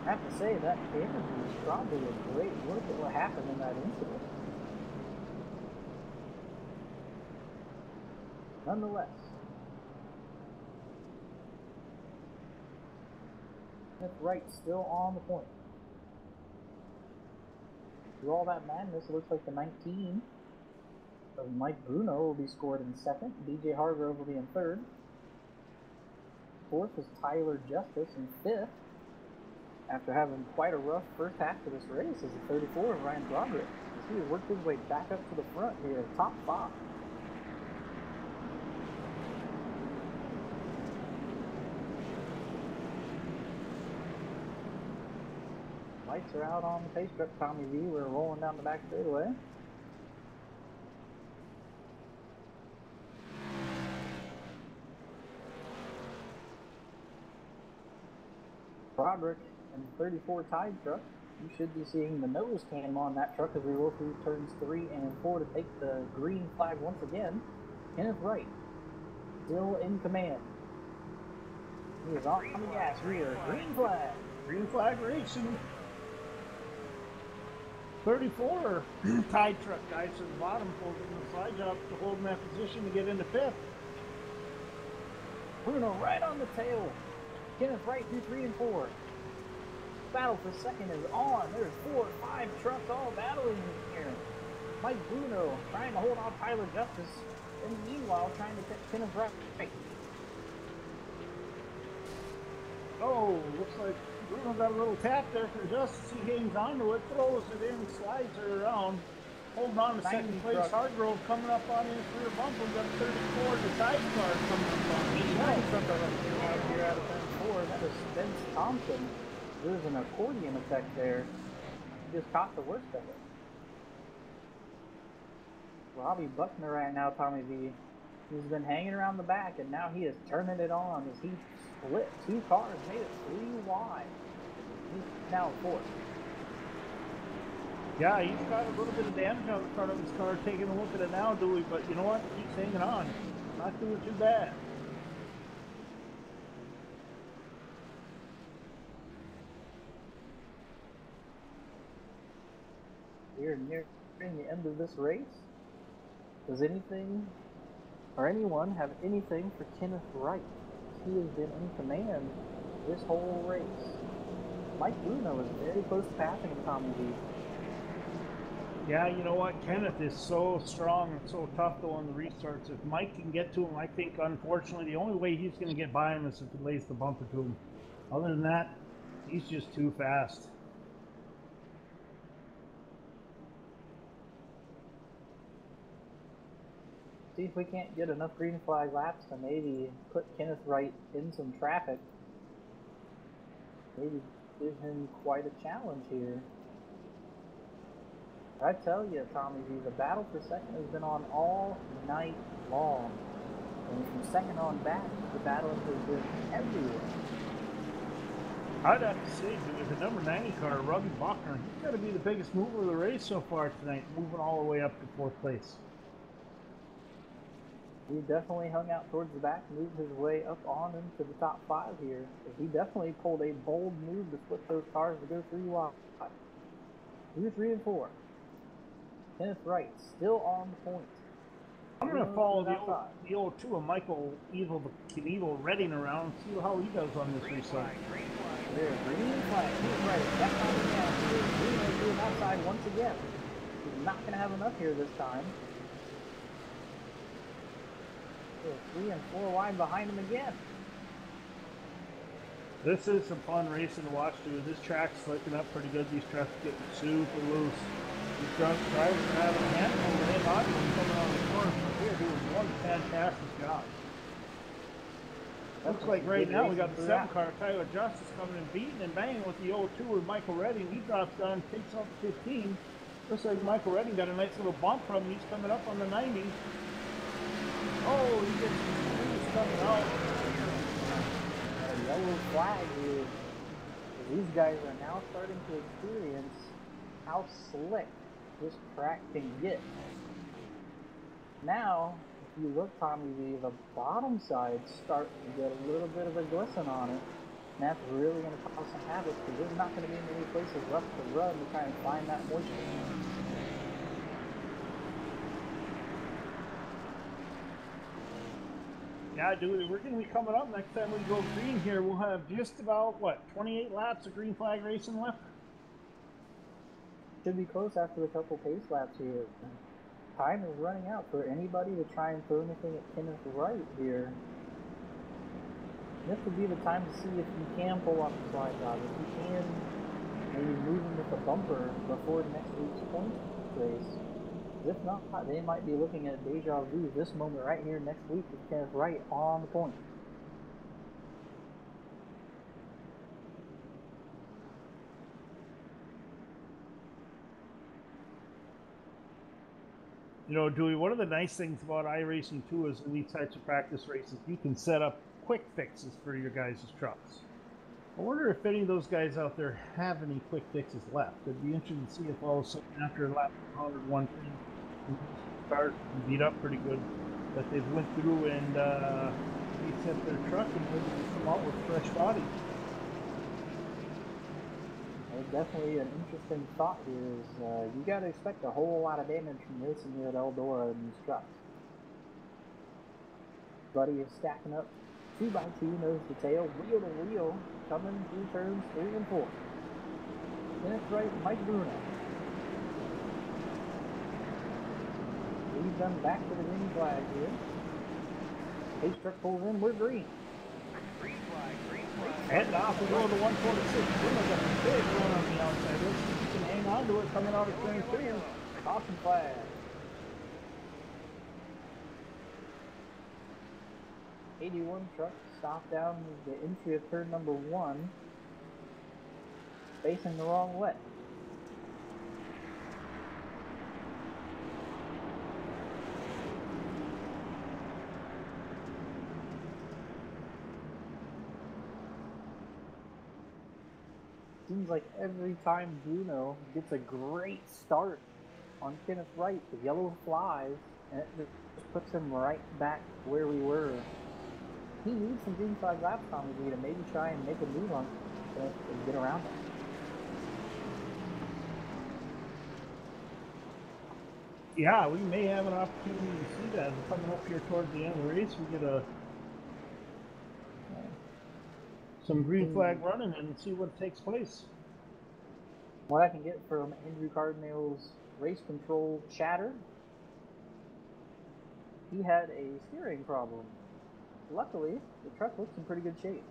Speaker 2: I have to say, that camera view is probably a great look at what happened in that incident. Nonetheless, Kenneth Wright still on the point. Through all that madness, it looks like the 19 of Mike Bruno will be scored in second. DJ Hargrove will be in third. Fourth is Tyler Justice in fifth. After having quite a rough first half of this race, is the 34 of Ryan Broderick. He has worked his way back up to the front here, top 5. Lights are out on the pace truck, Tommy V. We're rolling down the back straightaway. Broderick and the 34 Tide truck. You should be seeing the nose cam on that truck as we roll through turns 3 and 4 to take the green flag once again. Kenneth Wright, still in command. He is on the gas here. Green flag.
Speaker 1: Green flag racing. 34 Tide truck guys to the bottom, pulls in the slide job to hold in that position to get into 5th.
Speaker 2: Bruno right on the tail. Kenneth Wright through 3 and 4. Battle for second is on. There's 4 or 5 trucks all battling here. Mike Bruno trying to hold off Tyler Justice. and meanwhile trying to catch Kenneth Wright.
Speaker 1: Oh, looks like Bruno got a little tap there for Justice. He hangs onto it, throws it in, slides her around. Holding on to second place. Hardgrove coming up on his rear bump. We've got 34, the side car coming up on him.
Speaker 2: Nice truck out here out of turn 4. That was Spence Thompson. There's an accordion effect there. He just caught the worst of it. Robbie Buckner right now, Tommy V. He's been hanging around the back, and now he is turning it on as he split 2 cars, made it 3 wide. He's now 4th.
Speaker 1: Yeah, he's got a little bit of damage on the front of his car. Taking a look at it now, Dewey, but you know what? He's hanging on. Not doing too bad.
Speaker 2: We're nearing the end of this race. Does anything or anyone have anything for Kenneth Wright? He has been in command this whole race. Mike Bruno is very close to passing Tommy V.
Speaker 1: Yeah, you know what? Kenneth is so strong and so tough though on the restarts. If Mike can get to him, I think unfortunately the only way he's going to get by him is if he lays the bumper to him. Other than that, he's just too fast.
Speaker 2: See if we can't get enough green flag laps to maybe put Kenneth Wright in some traffic. Maybe give him quite a challenge here. I tell you, Tommy V, the battle for second has been on all night long. And from second on back, the battle has been everywhere.
Speaker 1: I'd have to say, with the number 90 car, Robbie Buckner, he's got to be the biggest mover of the race so far tonight, moving all the way up to 4th place.
Speaker 2: He definitely hung out towards the back, moved his way up on into the top 5 here. He definitely pulled a bold move to split those cars to go 3 wide. 2, 3, and 4. Kenneth Wright still on the point.
Speaker 1: I'm going to follow the old 2 of Michael Evil, the Knievel Redding around and see how he does on this restart.
Speaker 2: There, green flag. Kenneth Wright back on the gas. Bruno doing outside once again. He's not going to have enough here this time. 3 and 4 wide behind him again.
Speaker 1: This is some fun racing to watch, dude. This track's slicking up pretty good. These trucks getting super loose. These drivers are having a handful of him on coming on the corner from here doing one fantastic job. Looks like right now we got the 7 car, Tyler Justice, coming and beating and banging with the 02 with Michael Redding. He drops down, takes off 15. Looks like Michael Redding got a nice little bump from him. He's coming up on the 90. Oh, he gets coming out.
Speaker 2: A yellow flag here. These guys are now starting to experience how slick this track can get. Now, if you look, Tommy V, the bottom side's starting to get a little bit of a glisten on it. And that's really going to cause some havoc because there's not going to be many places left to run to try and find that moisture.
Speaker 1: Yeah, dude, we're going to be coming up next time we go green here. We'll have just about, what, 28 laps of green flag racing left?
Speaker 2: Should be close after a couple pace laps here. Time is running out for anybody to try and throw anything at Kenneth Wright here. This would be the time to see if you can pull off the slide job. If you can maybe move him with a bumper before next week's point race. If not, they might be looking at deja vu this moment right here next week with Kenneth Wright on the point.
Speaker 1: You know, Dewey, one of the nice things about iRacing too is in these types of practice races, you can set up quick fixes for your guys' trucks. I wonder if any of those guys out there have any quick fixes left. It'd be interesting to see if all of a sudden after lap 101 cars beat up pretty good, that they've went through and reset their truck and maybe come out with fresh bodies.
Speaker 2: Definitely an interesting thought here is you got to expect a whole lot of damage from racing here at Eldora in these trucks. Buddy is stacking up 2x2, nose to tail, wheel to wheel, coming through turns 3 and 4. Kenneth Wright, Mike Bruno. leads them back to the green flag here. Pace truck pulls in, we're green.
Speaker 3: Green flag, green flag.
Speaker 1: Heading off, we go to 146. Bruno's got a big run on the outside. Let's see if he can hang on to it coming out of turn 2.
Speaker 2: Caution flag. 81 truck stopped down the entry of turn number 1, facing the wrong way. Seems like every time Bruno gets a great start on Kenneth Wright, the yellow flies, and it just puts him right back where we were. He needs some green flag laps, Tommy V, to maybe try and make a move on and get around him.
Speaker 1: Yeah, we may have an opportunity to see that. Coming up here towards the end of the race, we get some green flag running and see what takes place.
Speaker 2: What I can get from Andrew Cardinale's race control chatter, he had a steering problem. Luckily, the truck looks in pretty good shape.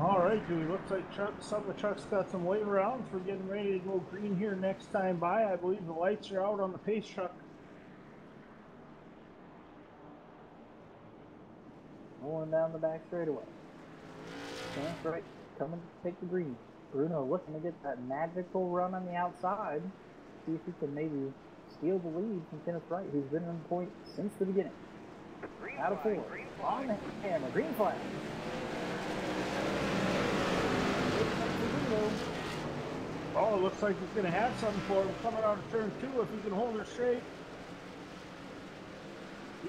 Speaker 1: All right, Dewey. Looks like some of the trucks got some wave around. We're getting ready to go green here next time by. I believe the lights are out on the pace truck.
Speaker 2: Rolling down the back straightaway. That's right. Coming to take the green. Bruno looking to get that magical run on the outside. See if he can maybe steal the lead from Kenneth Wright, who's been on point since the beginning.
Speaker 3: Green
Speaker 2: Out of
Speaker 3: flag,
Speaker 2: 4.
Speaker 3: green flag.
Speaker 2: On the hammer. Green flag.
Speaker 1: Oh, it looks like he's going to have something for him coming out of turn 2 if he can hold her straight.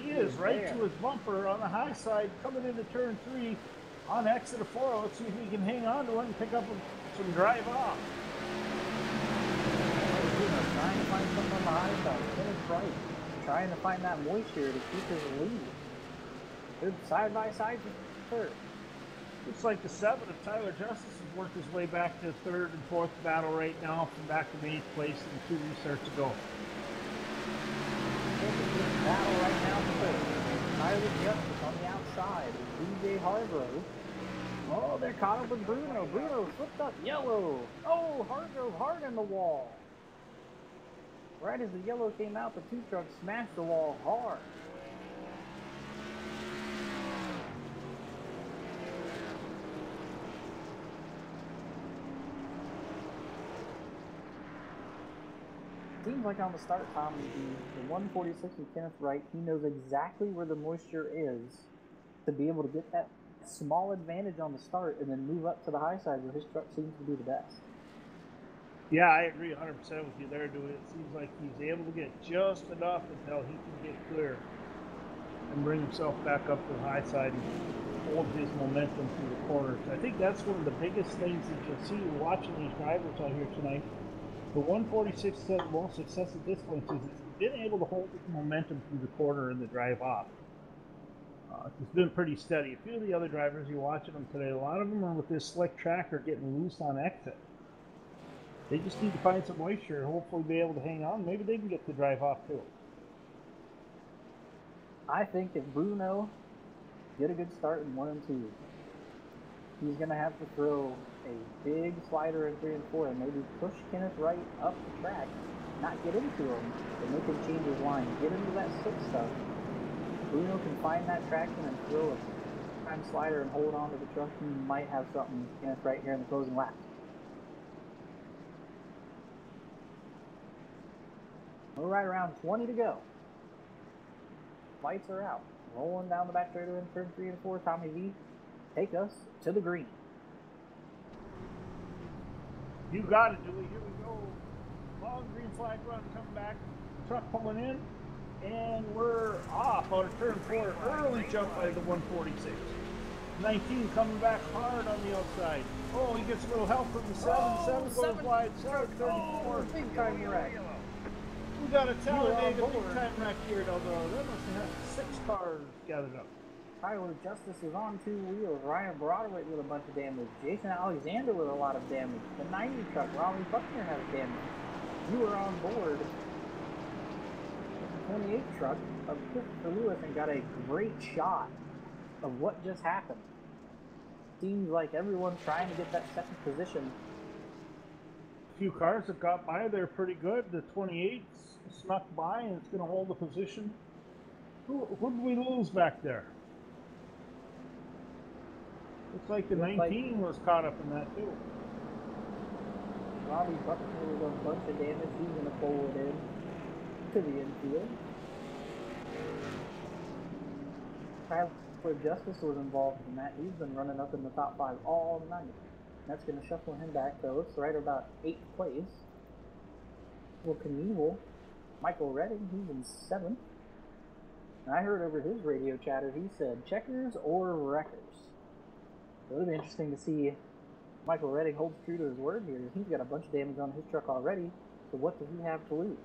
Speaker 1: He is right to his bumper on the high side coming into turn 3 on exit of 4. Let's see if he can hang on to it and pick up some drive off.
Speaker 2: Trying to find something on the high side. Kenneth Wright trying to find that moisture to keep his lead. They're side by side for third.
Speaker 1: Looks like the 7 of Tyler Justice has worked his way back to 3rd and 4th battle right now from back to 8th place and 2 restarts ago.
Speaker 2: Battle right now for third. Tyler Justice on the outside. DJ Hargrove. Oh, they're caught up with Bruno. Bruno flipped up yellow. Oh, Hargrove hard in the wall. Right as the yellow came out, the 2 trucks smashed the wall hard. Seems like on the start, Tommy, the 146 with Kenneth Wright, he knows exactly where the moisture is to be able to get that small advantage on the start and then move up to the high side where his truck seems to be the best.
Speaker 1: Yeah, I agree 100% with you there, Dewey. It seems like he's able to get just enough until he can get clear and bring himself back up to the high side and hold his momentum through the corners. I think that's one of the biggest things that you'll see watching these drivers out here tonight. The 146 has had the most success at this point is he's been able to hold his momentum through the corner and the drive off. It's been pretty steady. A few of the other drivers you're watching them today, a lot of them are with this slick tracker getting loose on exit. They just need to find some moisture and hopefully be able to hang on. Maybe they can get the drive off too.
Speaker 2: I think if Bruno get a good start in 1 and 2, he's going to have to throw a big slider in 3 and 4 and maybe push Kenneth Wright up the track, not get into him, but make him change his line, get into that 6 stuff. Bruno can find that traction and throw a time slider and hold on to the truck. He might have something Kenneth Wright here in the closing lap. We're right around 20 to go. Lights are out. Rolling down the back straightaway in turn 3 and 4. Tommy V, take us to the green.
Speaker 1: You got it, Dewey. Here we go. Long green flag run coming back. Truck pulling in. And we're off on turn 4. Early jump by the 146. 19 coming back hard on the outside. Oh, he gets a little help from the 7. 7 goes wide. 34.
Speaker 2: Big time wreck.
Speaker 1: We got a
Speaker 2: You were on
Speaker 1: Talladega big
Speaker 2: board.
Speaker 1: time wreck here at Eldora. That must have had 6 cars gathered up.
Speaker 2: Tyler Justice was on 2 wheels. Ryan Broderick with a bunch of damage. Jason Alexander with a lot of damage. The 90 truck, Raleigh Buckner has damage. You were on board the 28 truck of Christopher Lewis and got a great shot of what just happened. Seems like everyone's trying to get that second position.
Speaker 1: A few cars that got by there pretty good. The 28 snuck by and it's going to hold the position. Who did we lose back there? Looks like the 19 was caught up in that too.
Speaker 2: Robbie Buckner with a bunch of damage. He's going to pull it in to the infield. Tyler Justice was involved in that. He's been running up in the top 5 all night. That's going to shuffle him back to looks right about 8th place. Well, Knievel, Michael Redding, he's in 7th. And I heard over his radio chatter, he said checkers or wreckers. So it'll be interesting to see if Michael Redding holds true to his word here. He's got a bunch of damage on his truck already, so what does he have to lose?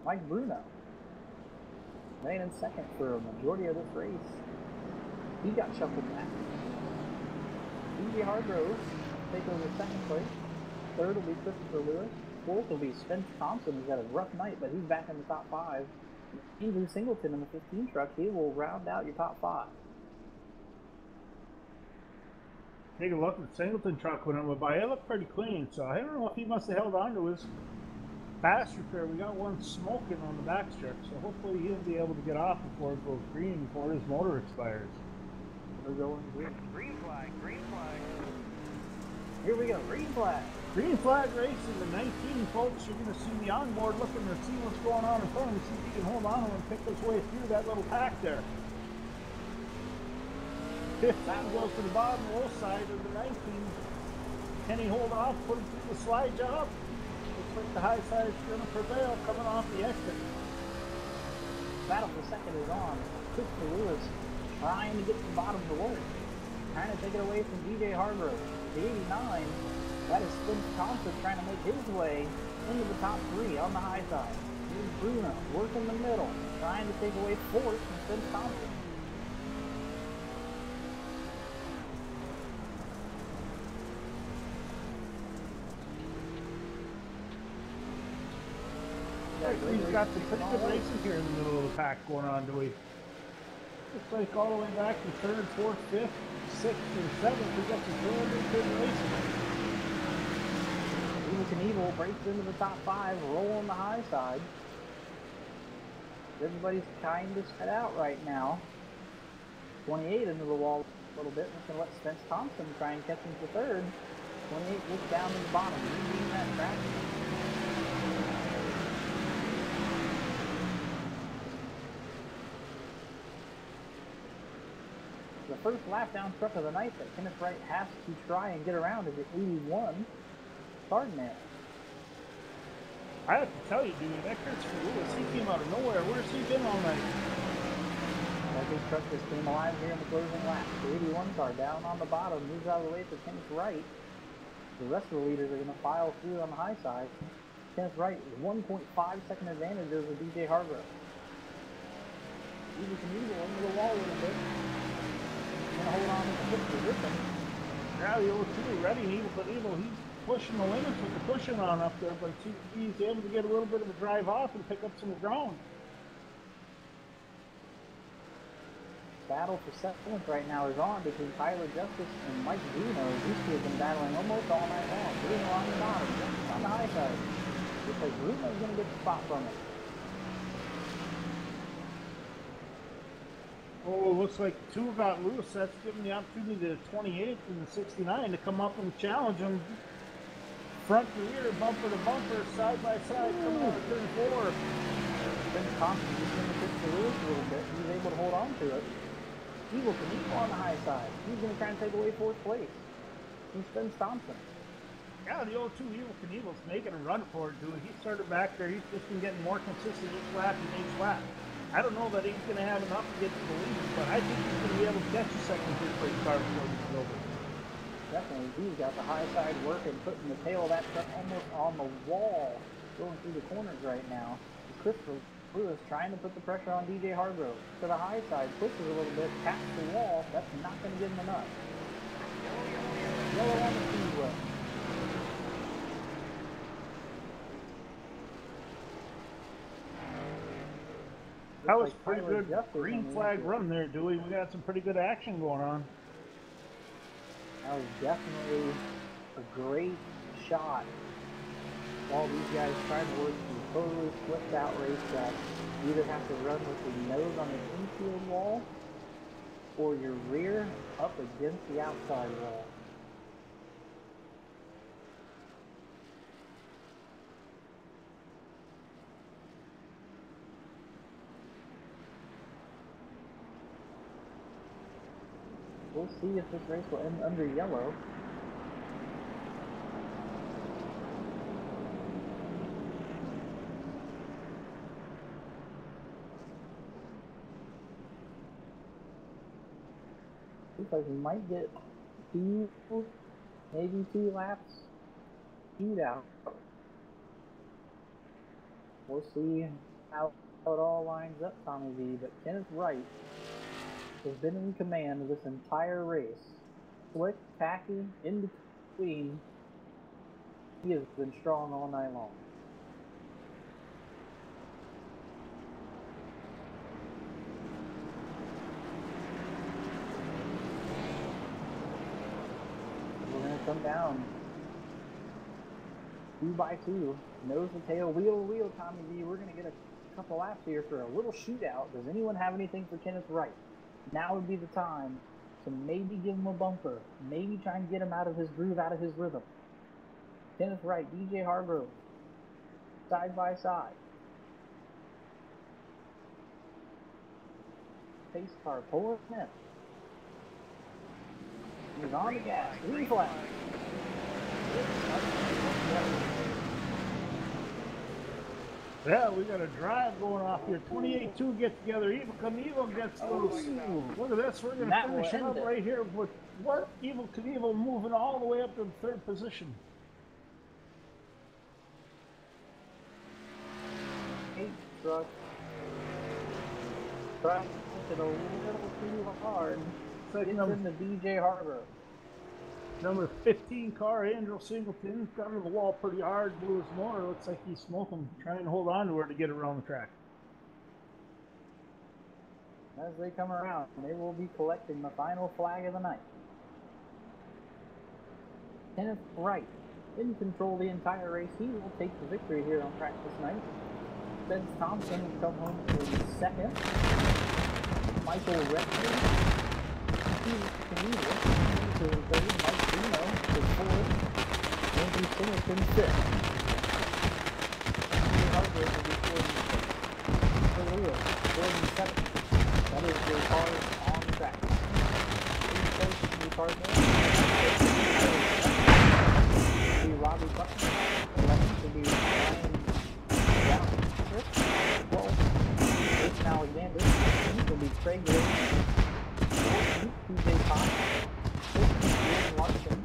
Speaker 2: Mike Bruno, ran in 2nd for a majority of this race. He got shuffled back. DJ Hargrove take over 2nd place. 3rd will be Christopher Lewis. 4th will be Spence Thompson, who's had a rough night, but he's back in the top 5. Andrew Singleton in the 15 truck, he will round out your top 5.
Speaker 1: Take a look at the Singleton truck when it went by. It looked pretty clean, so I don't know if he must have held on to his fast repair. We got one smoking on the back strip, so hopefully he'll be able to get off before it goes green, before his motor expires.
Speaker 2: We're going green.
Speaker 3: Green flag, green flag.
Speaker 2: Here we go, green flag.
Speaker 1: Green flag racing, the 19 folks. You're going to see the onboard looking to see what's going on in front of him, see if he can hold on and pick his way through that little pack there. 15 goes to the bottom low side of the 19. Can he hold off, put him through the slide job? Looks like the high side is going to prevail coming off the exit.
Speaker 2: Battle for 2nd is on. Christopher Lewis trying to get the bottom to work. Trying to take it away from DJ Hargrove. The 89, that is Spence Thompson trying to make his way into the top 3 on the high side. Here's Bruno working the middle, trying to take away 4th from Spence Thompson.
Speaker 1: He's got some pretty good racing here in the middle of the pack going on, do we? Looks like all the way back to 3rd, 4th, 5th, 6th, and 7th, we got some really good racing.
Speaker 2: Knievel breaks into the top 5, rolling the high side. Everybody's kind of spread out right now. 28 into the wall a little bit. We're going to let Spence Thompson try and catch him for 3rd. 28 looks down to the bottom. He's beating that track. The first lap down truck of the night that Kenneth Wright has to try and get around is at 81. Cardinal.
Speaker 1: I have to tell you, dude, that Christopher Lewis, he came out of nowhere. Where's he been all night?
Speaker 2: That big truck just came alive here in the closing lap. The 81 car down on the bottom, moves out of the way for Kenneth Wright. The rest of the leaders are going to file through on the high side. Kenneth Wright is 1.5 second advantage over DJ Hargrove. Even Knievel into the wall a little bit. Going to hold on to the fifth position.
Speaker 1: Yeah, the 02 ready, but he's pushing the limits with the pushing on up there, but he's able to get a little bit of a drive off and pick up some ground.
Speaker 2: Battle for 7th right now is on between Tyler Justice and Mike Bruno. These two have been battling almost all night long. Bruno on the bottom, Justice on the high side. Looks like Bruno's going to get the spot from it.
Speaker 1: Oh, looks like the 2 got loose. That's giving the opportunity to the 28 and the 69 to come up and challenge him. Front to rear, bumper to bumper, side by side, coming out of turn 4.
Speaker 2: Spence Thompson just going to push the Lewis a little bit. He's able to hold on to it. Evil Knievel on the high side. He's going to try and take away 4th place. He's Spence Thompson.
Speaker 1: Yeah, the 02 Evil Knievel's making a run for it, dude. He started back there. He's just been getting more consistent each lap and each lap. I don't know that he's going to have enough to get to the lead, but I think he's going to be able to catch a second third place car before he's over.
Speaker 2: Definitely, he's got the high side working, putting the tail of that truck almost on the wall going through the corners right now. Christopher Lewis trying to put the pressure on DJ Hargrove. To the high side, pushes a little bit, taps the wall. That's not going to give him enough. Yellow on the speedway.
Speaker 1: That was pretty good green flag run there, Dewey. We got some pretty good action going on.
Speaker 2: That was definitely a great shot. While these guys try to work through totally flipped out racetrack, you either have to run with your nose on the infield wall or your rear up against the outside wall. We'll see if this race will end under yellow. Looks like we might get two, maybe 2 laps shootout. We'll see how it all lines up, Tommy V. But Kenneth Wright has been in command of this entire race. Slick, tacky, in between. He has been strong all night long. We're going to come down 2 by 2, nose to tail, wheel to wheel, Tommy V. We're going to get a couple laps here for a little shootout. Does anyone have anything for Kenneth Wright? Now would be the time to maybe give him a bumper, maybe try and get him out of his groove, out of his rhythm. Kenneth Wright, DJ Hargrove, side by side. Pace car pulling in. He's on the gas, green flag.
Speaker 1: Yeah, we got a drive going off here. 28-2 get together. Evil Knievel gets loose. Look at this. We're going to finish it up right here with what? Evil Knievel moving all the way up to the 3rd position.
Speaker 2: 8 truck. Trying to push it a little too hard. Gets into DJ Hargrove.
Speaker 1: Number 15 car, Andrew Singleton, got to the wall pretty hard, blew his motor. Looks like he's smoking, trying to hold on to her to get around the track.
Speaker 2: As they come around, they will be collecting the final flag of the night. Kenneth Wright in control the entire race. He will take the victory here on practice night. Ben Thompson will come home for 2nd. Michael Redford, Steve Canino, to 3rd. Mike Bruno to 4th. Andrew Singleton 5th. Andrew Hargrove will be 4th. For Lewis, 4th and 7th. That is their cars on the track. 8th new cars there. Will be Robbie Buckner. 11th will be Ryan Brown. 12th, Jason Alexander. 13th will be Craig Williams. 14th, TJ Thomas. 15th, Larson.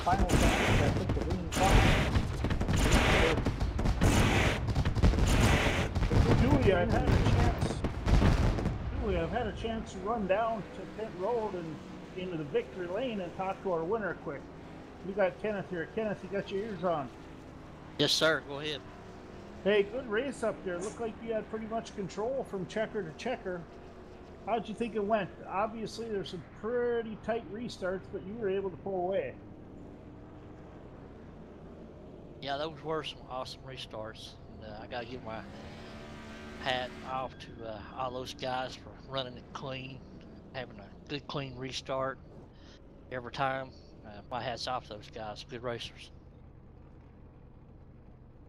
Speaker 2: Final fans that took the leading car.
Speaker 1: Dewey, I've had a chance to run down to pit road and into the victory lane and talk to our winner quick. We got Kenneth here. Kenneth, you got your ears on.
Speaker 4: Yes, sir. Go ahead.
Speaker 1: Hey, good race up there. Looked like you had pretty much control from checker to checker. How'd you think it went? Obviously, there's some pretty tight restarts, but you were able to pull away.
Speaker 4: Yeah, those were some awesome restarts. And I got to give my hat off to all those guys for running it clean, having a good, clean restart every time. My hat's off to those guys. Good racers.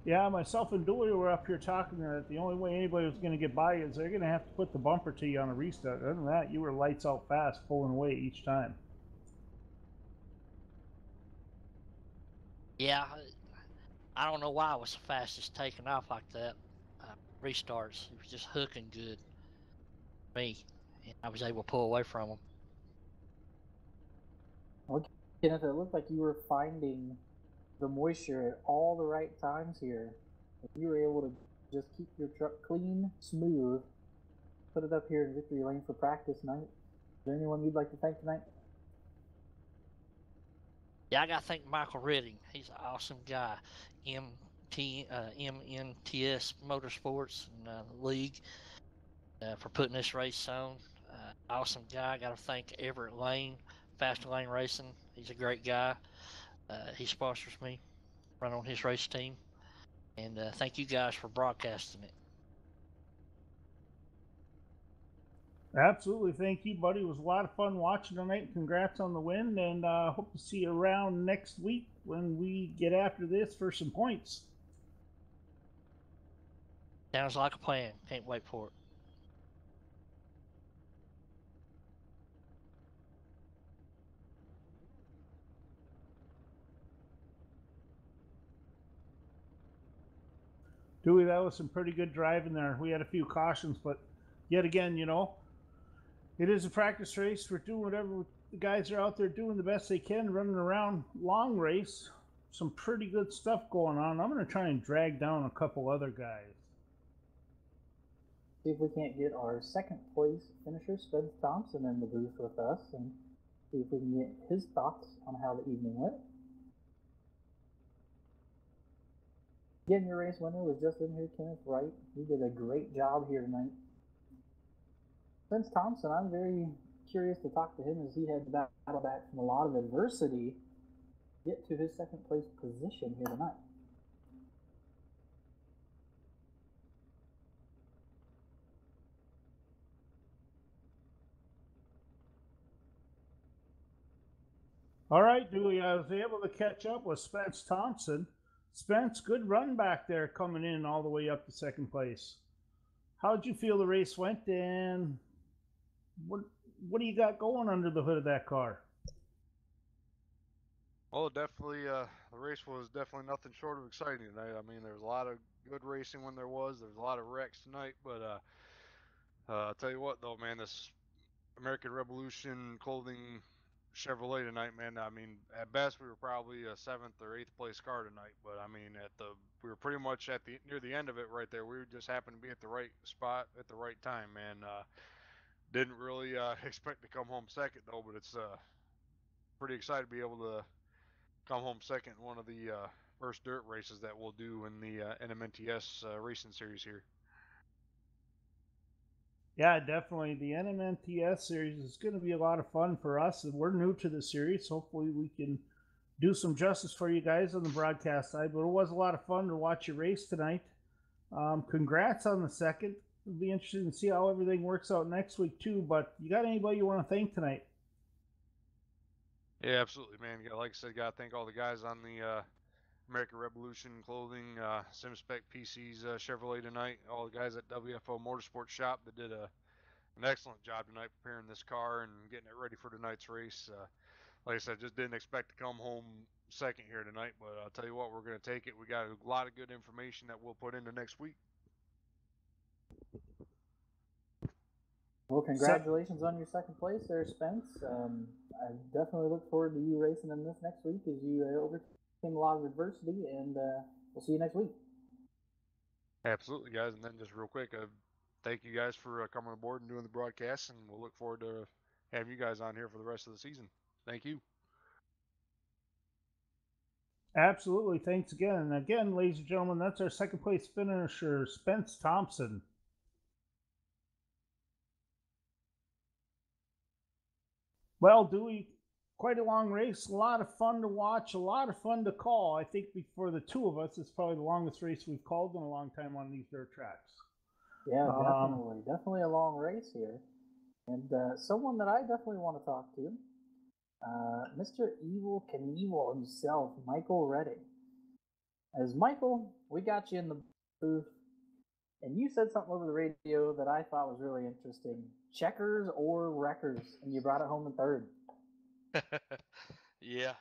Speaker 1: Yeah, myself and Dewey were up here talking that the only way anybody was going to get by is they're going to have to put the bumper to you on a restart. Other than that, you were lights out fast, pulling away each time.
Speaker 4: Yeah, I don't know why I was so fast as taking off like that. Restarts, it was just hooking good for me, and I was able to pull away from them.
Speaker 2: Well, Kenneth, it looked like you were finding the moisture at all the right times here. If you were able to just keep your truck clean, smooth, put it up here in victory lane for practice night. Is there anyone you'd like to thank tonight?
Speaker 4: Yeah, I got to thank Michael Redding. He's an awesome guy. NMNTS Motorsports and League for putting this race on. Awesome guy. Got to thank Everett Lane, Faster Lane Racing. He's a great guy. He sponsors me, run on his race team. And thank you guys for broadcasting it.
Speaker 1: Absolutely. Thank you, buddy. It was a lot of fun watching tonight. Congrats on the win, and hope to see you around next week when we get after this for some points.
Speaker 4: Sounds like a plan. Can't wait for it.
Speaker 1: Dewey, that was some pretty good driving there. We had a few cautions, but yet again, it is a practice race. We're doing whatever the guys are out there doing the best they can, running around. Long race, some pretty good stuff going on. I'm going to try and drag down a couple other guys.
Speaker 2: See if we can't get our second place finisher, Spence Thompson, in the booth with us and see if we can get his thoughts on how the evening went. Again, your race winner was just in here, Kenneth Wright. He did a great job here tonight. Spence Thompson, I'm very curious to talk to him as he had to battle back from a lot of adversity, get to his second place position here tonight.
Speaker 1: All right, Dewey, I was able to catch up with Spence Thompson. Spence, good run back there coming in all the way up to second place. How'd you feel the race went, and what do you got going under the hood of that car?
Speaker 5: Well, definitely, the race was definitely nothing short of exciting tonight. I mean, there was a lot of good racing when there was. There was a lot of wrecks tonight, but I'll tell you what, though, man, this American Revolution Clothing Chevrolet tonight, man. I mean, at best we were probably a seventh or eighth place car tonight, but I mean, we were pretty much at the near the end of it right there. We just happened to be at the right spot at the right time, man. Didn't really expect to come home second though, but it's pretty excited to be able to come home second in one of the first dirt races that we'll do in the NMNTS racing series here.
Speaker 1: Yeah, definitely. The NMNTS series is going to be a lot of fun for us, and we're new to the series. Hopefully, we can do some justice for you guys on the broadcast side. But it was a lot of fun to watch your race tonight. Congrats on the second. It'll be interesting to see how everything works out next week too. But you got anybody you want to thank tonight?
Speaker 5: Yeah, absolutely, man. Like I said, gotta thank all the guys on the American Revolution Clothing, SimSpec PCs, Chevrolet tonight. All the guys at WFO Motorsports Shop that did an excellent job tonight preparing this car and getting it ready for tonight's race. Like I said, just didn't expect to come home second here tonight, but I'll tell you what, we're going to take it. We got a lot of good information that we'll put into next week.
Speaker 2: Well, congratulations on your second place there, Spence. I definitely look forward to you racing in this next week as you overcame a lot of adversity, and we'll see you next week.
Speaker 5: Absolutely, guys. And then just real quick, thank you guys for coming aboard and doing the broadcast, and we'll look forward to having you guys on here for the rest of the season. Thank you.
Speaker 1: Absolutely. Thanks again. And again, ladies and gentlemen, that's our second place finisher, Spence Thompson. Well, Dewey, quite a long race, a lot of fun to watch, a lot of fun to call. I think for the two of us, it's probably the longest race we've called in a long time on these dirt tracks.
Speaker 2: Yeah, definitely a long race here. And someone that I definitely want to talk to, Mr. Evil Knievel himself, Michael Redding. As Michael, we got you in the booth, and you said something over the radio that I thought was really interesting. Checkers or wreckers, and you brought it home in third.
Speaker 3: Yeah.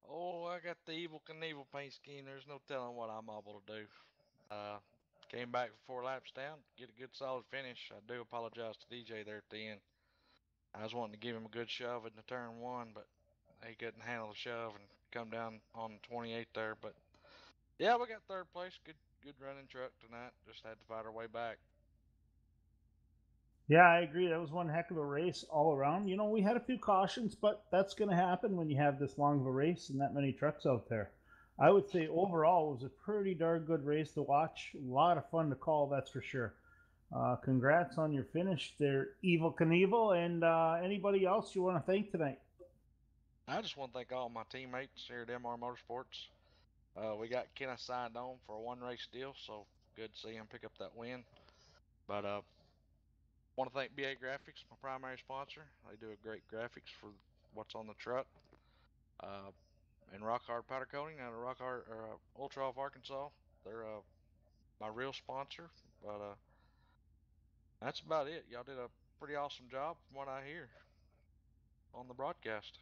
Speaker 3: Oh, I got the Evil Knievel paint scheme. There's no telling what I'm able to do. Came back 4 laps down, get a good solid finish. I do apologize to DJ there at the end. I was wanting to give him a good shove in the turn one, but he couldn't handle the shove and come down on 28 there. But yeah, we got third place. Good running truck tonight. Just had to fight our way back.
Speaker 1: Yeah, I agree. That was one heck of a race all around. You know, we had a few cautions, but that's going to happen when you have this long of a race and that many trucks out there. I would say overall it was a pretty darn good race to watch. A lot of fun to call, that's for sure. Congrats on your finish there, Evil Knievel, and anybody else you want to thank tonight.
Speaker 3: I just want to thank all my teammates here at MR Motorsports. We got Kenneth signed on for a one race deal, so good to see him pick up that win. But want to thank BA Graphics, my primary sponsor. They do a great graphics for what's on the truck. Uh, and Rock Hard Powder Coating out of Rock Hard or Ultra Off Arkansas. They're my real sponsor. But that's about it. Y'all did a pretty awesome job from what I hear on the broadcast.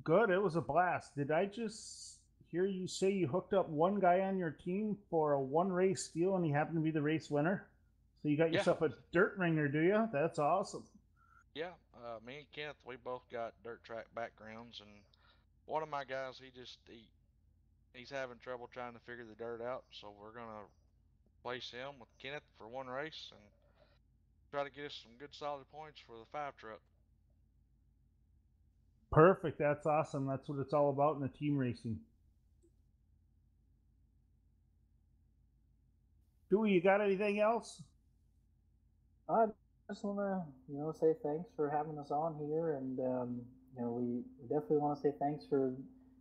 Speaker 1: Good, it was a blast. Did I just hear you say you hooked up one guy on your team for a one race deal and he happened to be the race winner? So you got
Speaker 3: Yeah.
Speaker 1: yourself a dirt ringer, do you? That's awesome.
Speaker 3: Yeah, me and Kenneth, we both got dirt track backgrounds, and one of my guys, he's having trouble trying to figure the dirt out, so we're gonna place him with Kenneth for one race and try to get us some good solid points for the 5 truck.
Speaker 1: Perfect. That's awesome. That's what it's all about in the team racing. Dewey, you got anything else?
Speaker 2: I just want to, say thanks for having us on here, and we definitely want to say thanks for,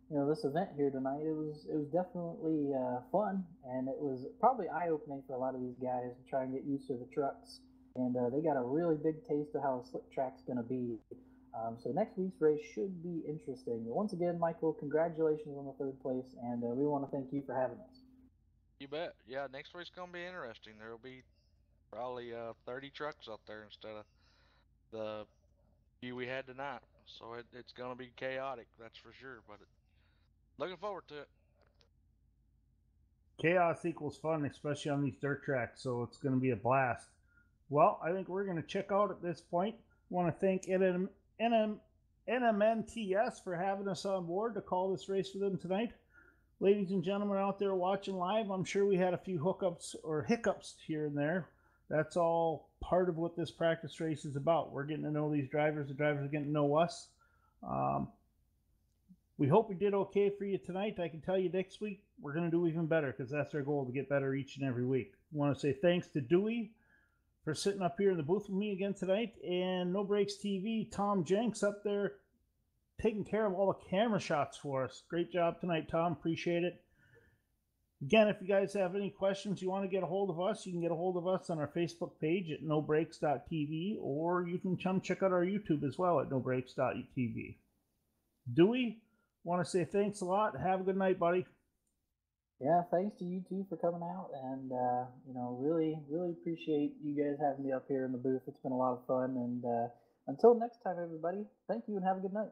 Speaker 2: this event here tonight. It was definitely fun, and it was probably eye opening for a lot of these guys to try and get used to the trucks, and they got a really big taste of how a slick track's going to be. So next week's race should be interesting. Once again, Michael, congratulations on the third place, and we want to thank you for having us.
Speaker 3: You bet. Yeah, next week's gonna be interesting. There'll be probably 30 trucks out there instead of the few we had tonight. So it's gonna be chaotic, that's for sure. But looking forward to it.
Speaker 1: Chaos equals fun, especially on these dirt tracks, so it's going to be a blast. Well, I think we're going to check out at this point. I want to thank NMNTS for having us on board to call this race for them tonight. Ladies and gentlemen out there watching live, I'm sure we had a few hookups or hiccups here and there. That's all part of what this practice race is about. We're getting to know these drivers. The drivers are getting to know us. We hope we did okay for you tonight. I can tell you next week we're going to do even better because that's our goal, to get better each and every week. I want to say thanks to Dewey for sitting up here in the booth with me again tonight, and No Breaks TV, Tom Jenks up there taking care of all the camera shots for us. Great job tonight, Tom. Appreciate it. Again, if you guys have any questions, you want to get a hold of us, you can get a hold of us on our Facebook page at nobreaks.tv, or you can come check out our YouTube as well at nobreaks.tv. Dewey, want to say thanks a lot. Have a good night, buddy.
Speaker 2: Yeah, thanks to you two for coming out, and really, really appreciate you guys having me up here in the booth. It's been a lot of fun, and until next time, everybody, thank you and have a good night.